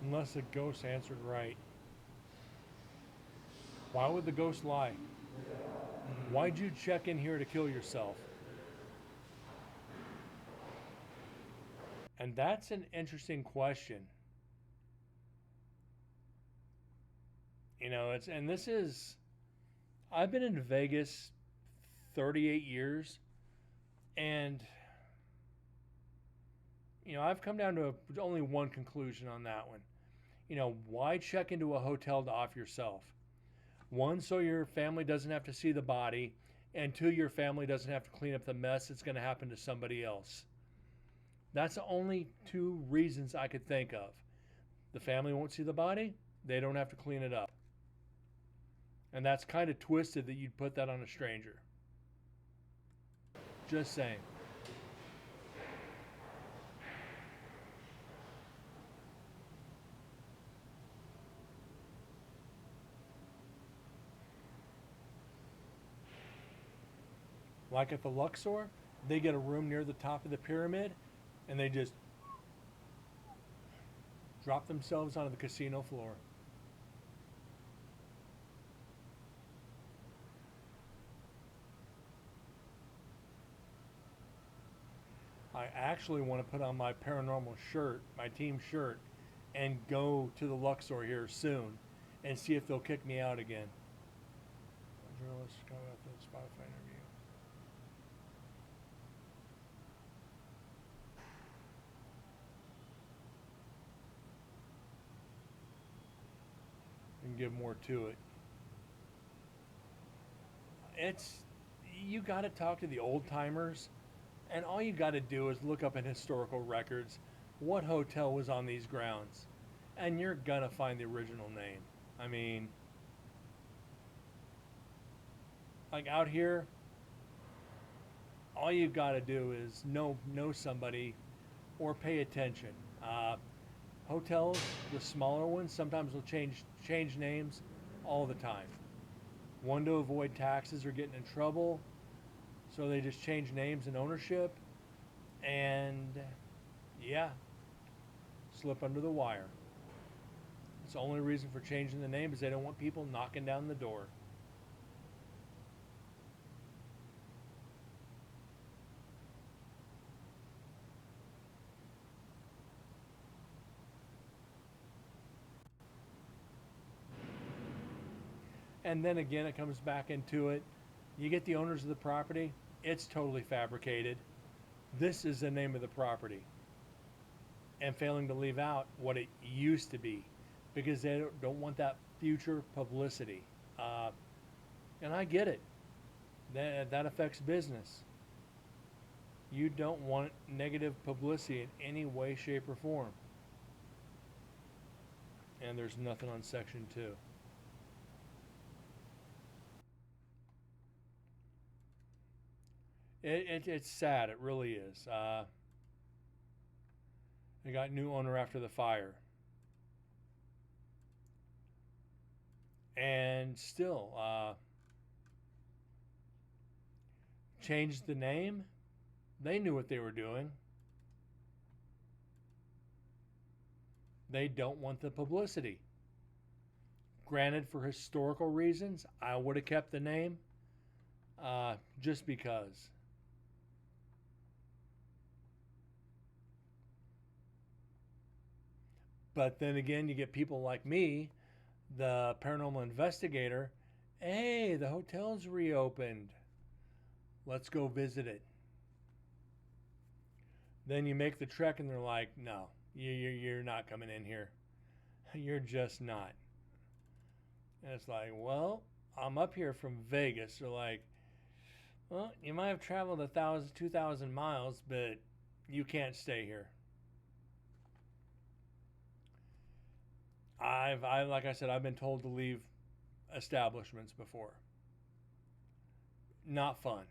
Unless the ghost answered right. Why would the ghost lie? Why'd you check in here to kill yourself? And that's an interesting question. You know, I've been in Vegas 38 years, and I've come down to only one conclusion on that one. Why check into a hotel to off yourself? One, so your family doesn't have to see the body, and two, your family doesn't have to clean up the mess that's going to happen to somebody else. That's the only two reasons I could think of. The family won't see the body, they don't have to clean it up. And that's kind of twisted that you'd put that on a stranger. Just saying. Like at the Luxor, they get a room near the top of the pyramid, and they just drop themselves onto the casino floor. I actually want to put on my paranormal shirt, my team shirt, and go to the Luxor here soon and see if they'll kick me out again. Journalist coming up with a Spotify interview. And give more to it. You got to talk to the old timers, and all you got to do is look up in historical records what hotel was on these grounds, and you're gonna find the original name. I mean, like out here, all you got to do is know somebody or pay attention. Hotels, the smaller ones, sometimes will change names all the time. One, to avoid taxes or getting in trouble, so they just change names and ownership, and yeah, slip under the wire. It's the only reason for changing the name is they don't want people knocking down the door. And then again, it comes back into it. You get the owners of the property, it's totally fabricated. This is the name of the property. And failing to leave out what it used to be because they don't want that future publicity. And I get it. That affects business. You don't want negative publicity in any way, shape, or form. And there's nothing on Section 2. It's sad. It really is. They got new owner after the fire. And still, changed the name. They knew what they were doing. They don't want the publicity. Granted, for historical reasons, I would have kept the name just because. But then again, you get people like me, the paranormal investigator. Hey, the hotel's reopened. Let's go visit it. Then you make the trek and they're like, no, you're not coming in here. You're just not. And it's like, well, I'm up here from Vegas. They're like, well, you might have traveled 1,000, 2,000 miles, but you can't stay here. Like I said, I've been told to leave establishments before. Not fun.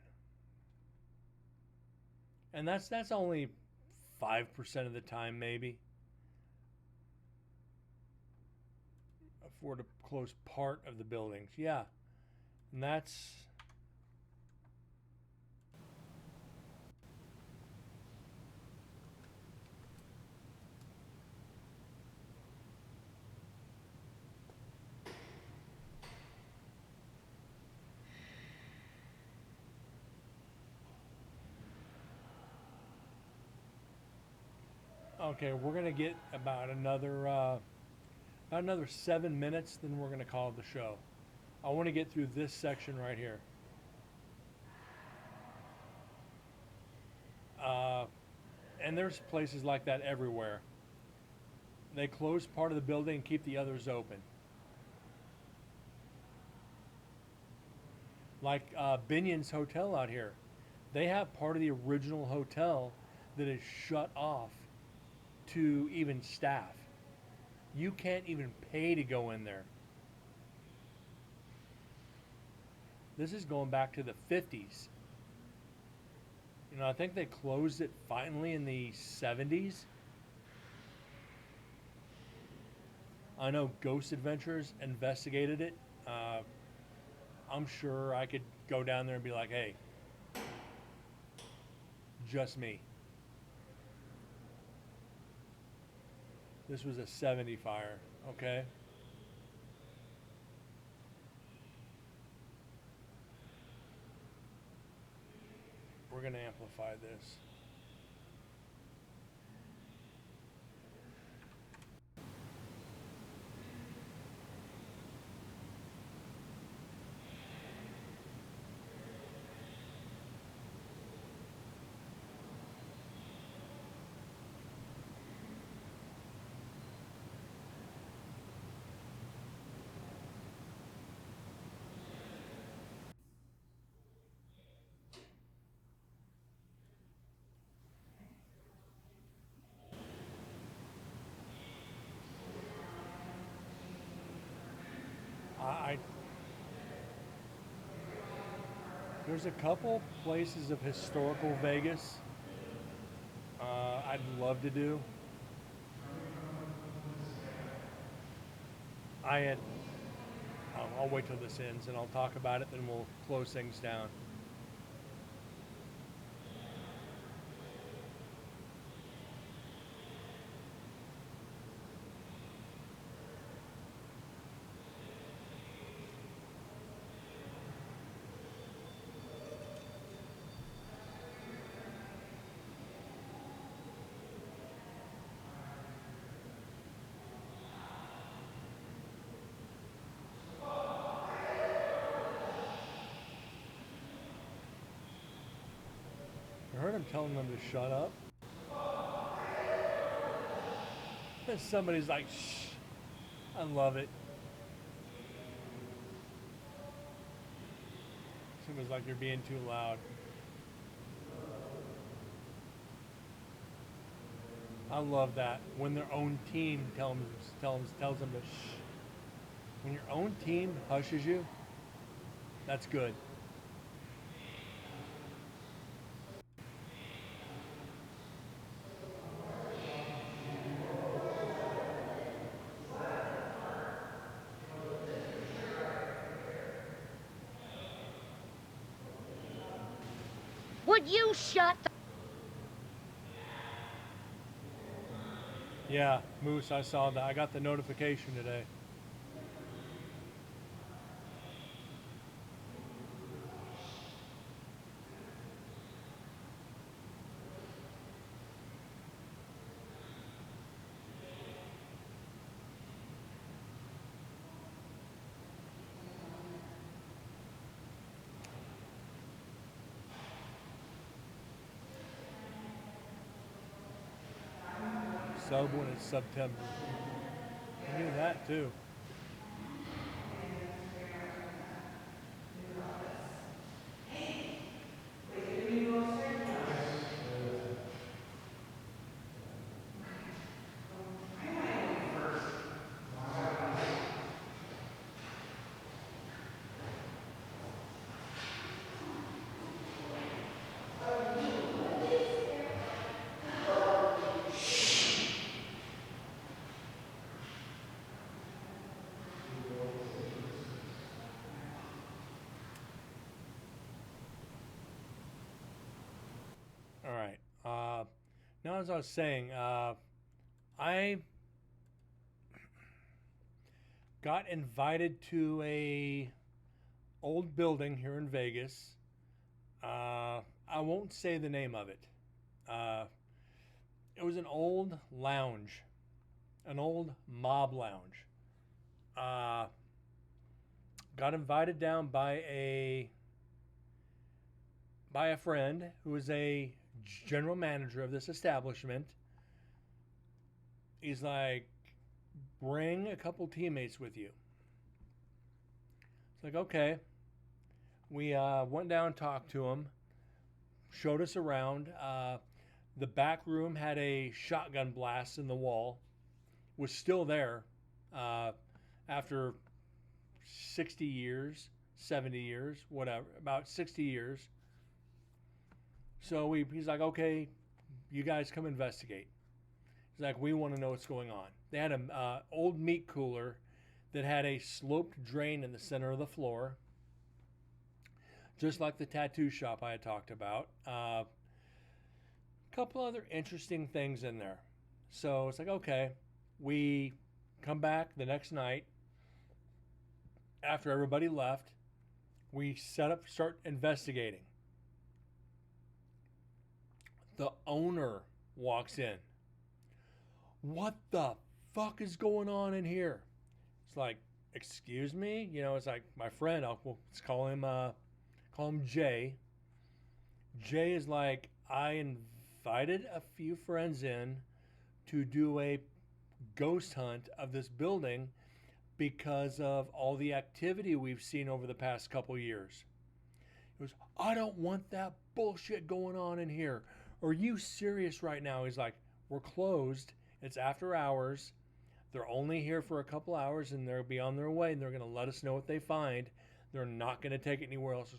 And that's only 5% of the time, maybe. For the close part of the buildings, yeah. And that's... Okay, we're gonna get about another 7 minutes, then we're gonna call the show. I want to get through this section right here. And there's places like that everywhere. They close part of the building and keep the others open. Like Binion's Hotel out here. They have part of the original hotel that is shut off to even staff. You can't even pay to go in there. This is going back to the 50s. You know, I think they closed it finally in the 70s. I know Ghost Adventures investigated it. I'm sure I could go down there and be like, hey, just me. This was a 70 fire, okay? We're gonna amplify this. There's a couple places of historical Vegas I'd love to do. I had. I'll wait till this ends and I'll talk about it. Then we'll close things down. I heard him telling them to shut up. And somebody's like, shh. I love it. Somebody's like, you're being too loud. I love that. When their own team tells them to shh. When your own team hushes you, that's good. Would you shut the... Yeah, Moose, I saw that. I got the notification today. Sub when it's September. I knew that too. All right. Now, as I was saying, I got invited to a old building here in Vegas. I won't say the name of it. It was an old lounge, an old mob lounge. Got invited down by a friend who was a general manager of this establishment. He's like, bring a couple teammates with you. It's like, okay. We went down and talked to him, showed us around. The back room had a shotgun blast in the wall, was still there after 60 years, 70 years, whatever, about 60 years. So he's like, okay, you guys come investigate. He's like, we want to know what's going on. They had an old meat cooler that had a sloped drain in the center of the floor, just like the tattoo shop I had talked about. A couple other interesting things in there. So it's like, okay, we come back the next night after everybody left. We start investigating. The owner walks in. What the fuck is going on in here? It's like, excuse me? You know, it's like my friend, let's call him Jay. Jay is like, I invited a few friends in to do a ghost hunt of this building because of all the activity we've seen over the past couple years. He goes, I don't want that bullshit going on in here. Are you serious right now? He's like, we're closed. It's after hours. They're only here for a couple hours and they'll be on their way and they're going to let us know what they find. They're not going to take it anywhere else.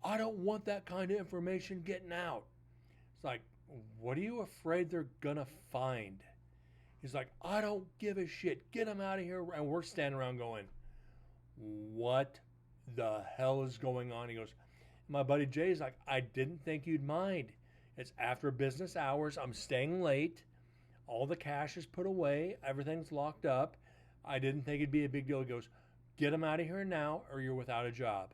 I don't want that kind of information getting out. It's like, what are you afraid they're gonna find? He's like, I don't give a shit. Get him out of here. And we're standing around going, what the hell is going on? He goes, my buddy Jay's like, I didn't think you'd mind. It's after business hours. I'm staying late. All the cash is put away. Everything's locked up. I didn't think it'd be a big deal. He goes, get him out of here now or you're without a job.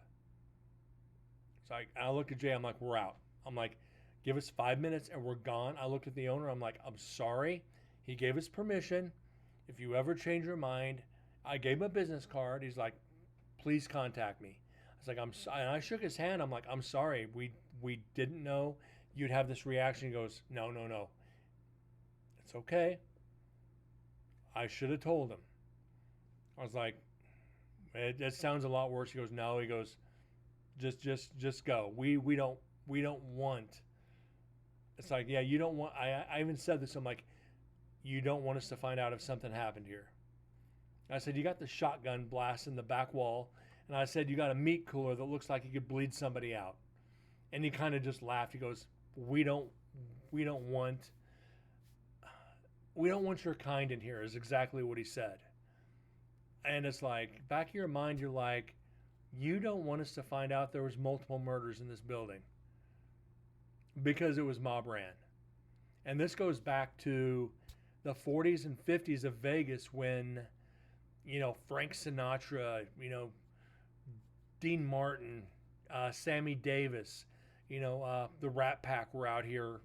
So I looked at Jay. I'm like, we're out. I'm like, give us 5 minutes and we're gone. I looked at the owner. I'm like, I'm sorry. He gave us permission. If you ever change your mind, I gave him a business card. He's like, please contact me. I was like, and I shook his hand. I'm like, I'm sorry. We didn't know you'd have this reaction. He goes, no. It's okay. I should have told him. I was like, it sounds a lot worse. He goes, no. He goes, just go. We don't want. It's like, yeah, you don't want. I even said this. I'm like, you don't want us to find out if something happened here. I said, you got the shotgun blast in the back wall. And I said, you got a meat cooler that looks like you could bleed somebody out. And he kind of just laughed. He goes, we don't want your kind in here, is exactly what he said. And it's like, back of your mind, you're like, you don't want us to find out there was multiple murders in this building. Because it was mob ran. And this goes back to the 40s and 50s of Vegas when, Frank Sinatra, Dean Martin, Sammy Davis, the Rat Pack were out here,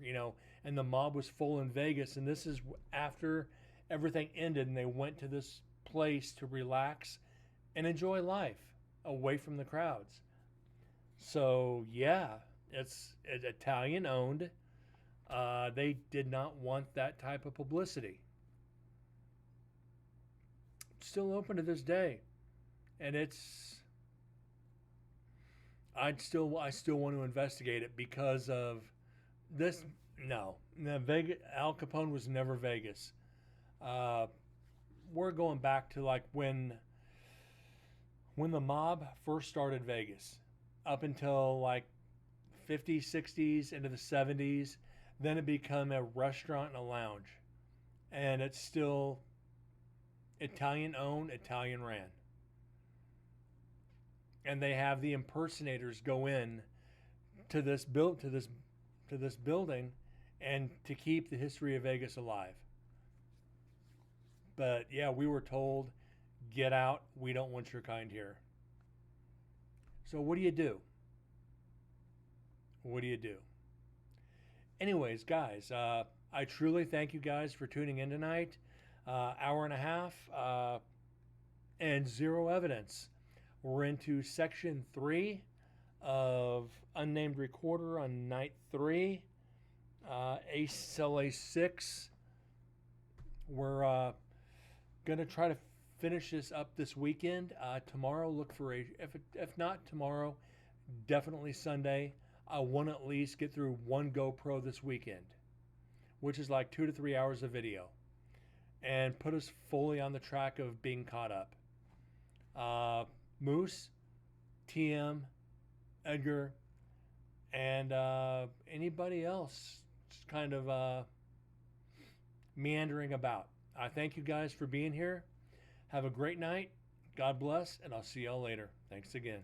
and the mob was full in Vegas. And this is after everything ended and they went to this place to relax and enjoy life away from the crowds. So, yeah, it's Italian owned. They did not want that type of publicity. Still open to this day, and I still want to investigate it because of this. No, Vegas. Al Capone was never Vegas. We're going back to like when the mob first started Vegas, up until like 50s, 60s, into the 70s. Then it became a restaurant and a lounge. And it's still Italian owned, Italian ran. And they have the impersonators go in to this building and to keep the history of Vegas alive. But yeah, we were told, get out, we don't want your kind here. So what do you do? What do you do? Anyways, guys, I truly thank you guys for tuning in tonight. Hour and a half and zero evidence. We're into section 3 of Unnamed Recorder on night 3. ACLA 6. We're going to try to finish this up this weekend. Tomorrow, look for if not tomorrow, definitely Sunday. I want to at least get through one GoPro this weekend, which is like 2 to 3 hours of video, and put us fully on the track of being caught up. Moose, TM, Edgar, and anybody else just kind of meandering about. I thank you guys for being here. Have a great night. God bless, and I'll see y'all later. Thanks again.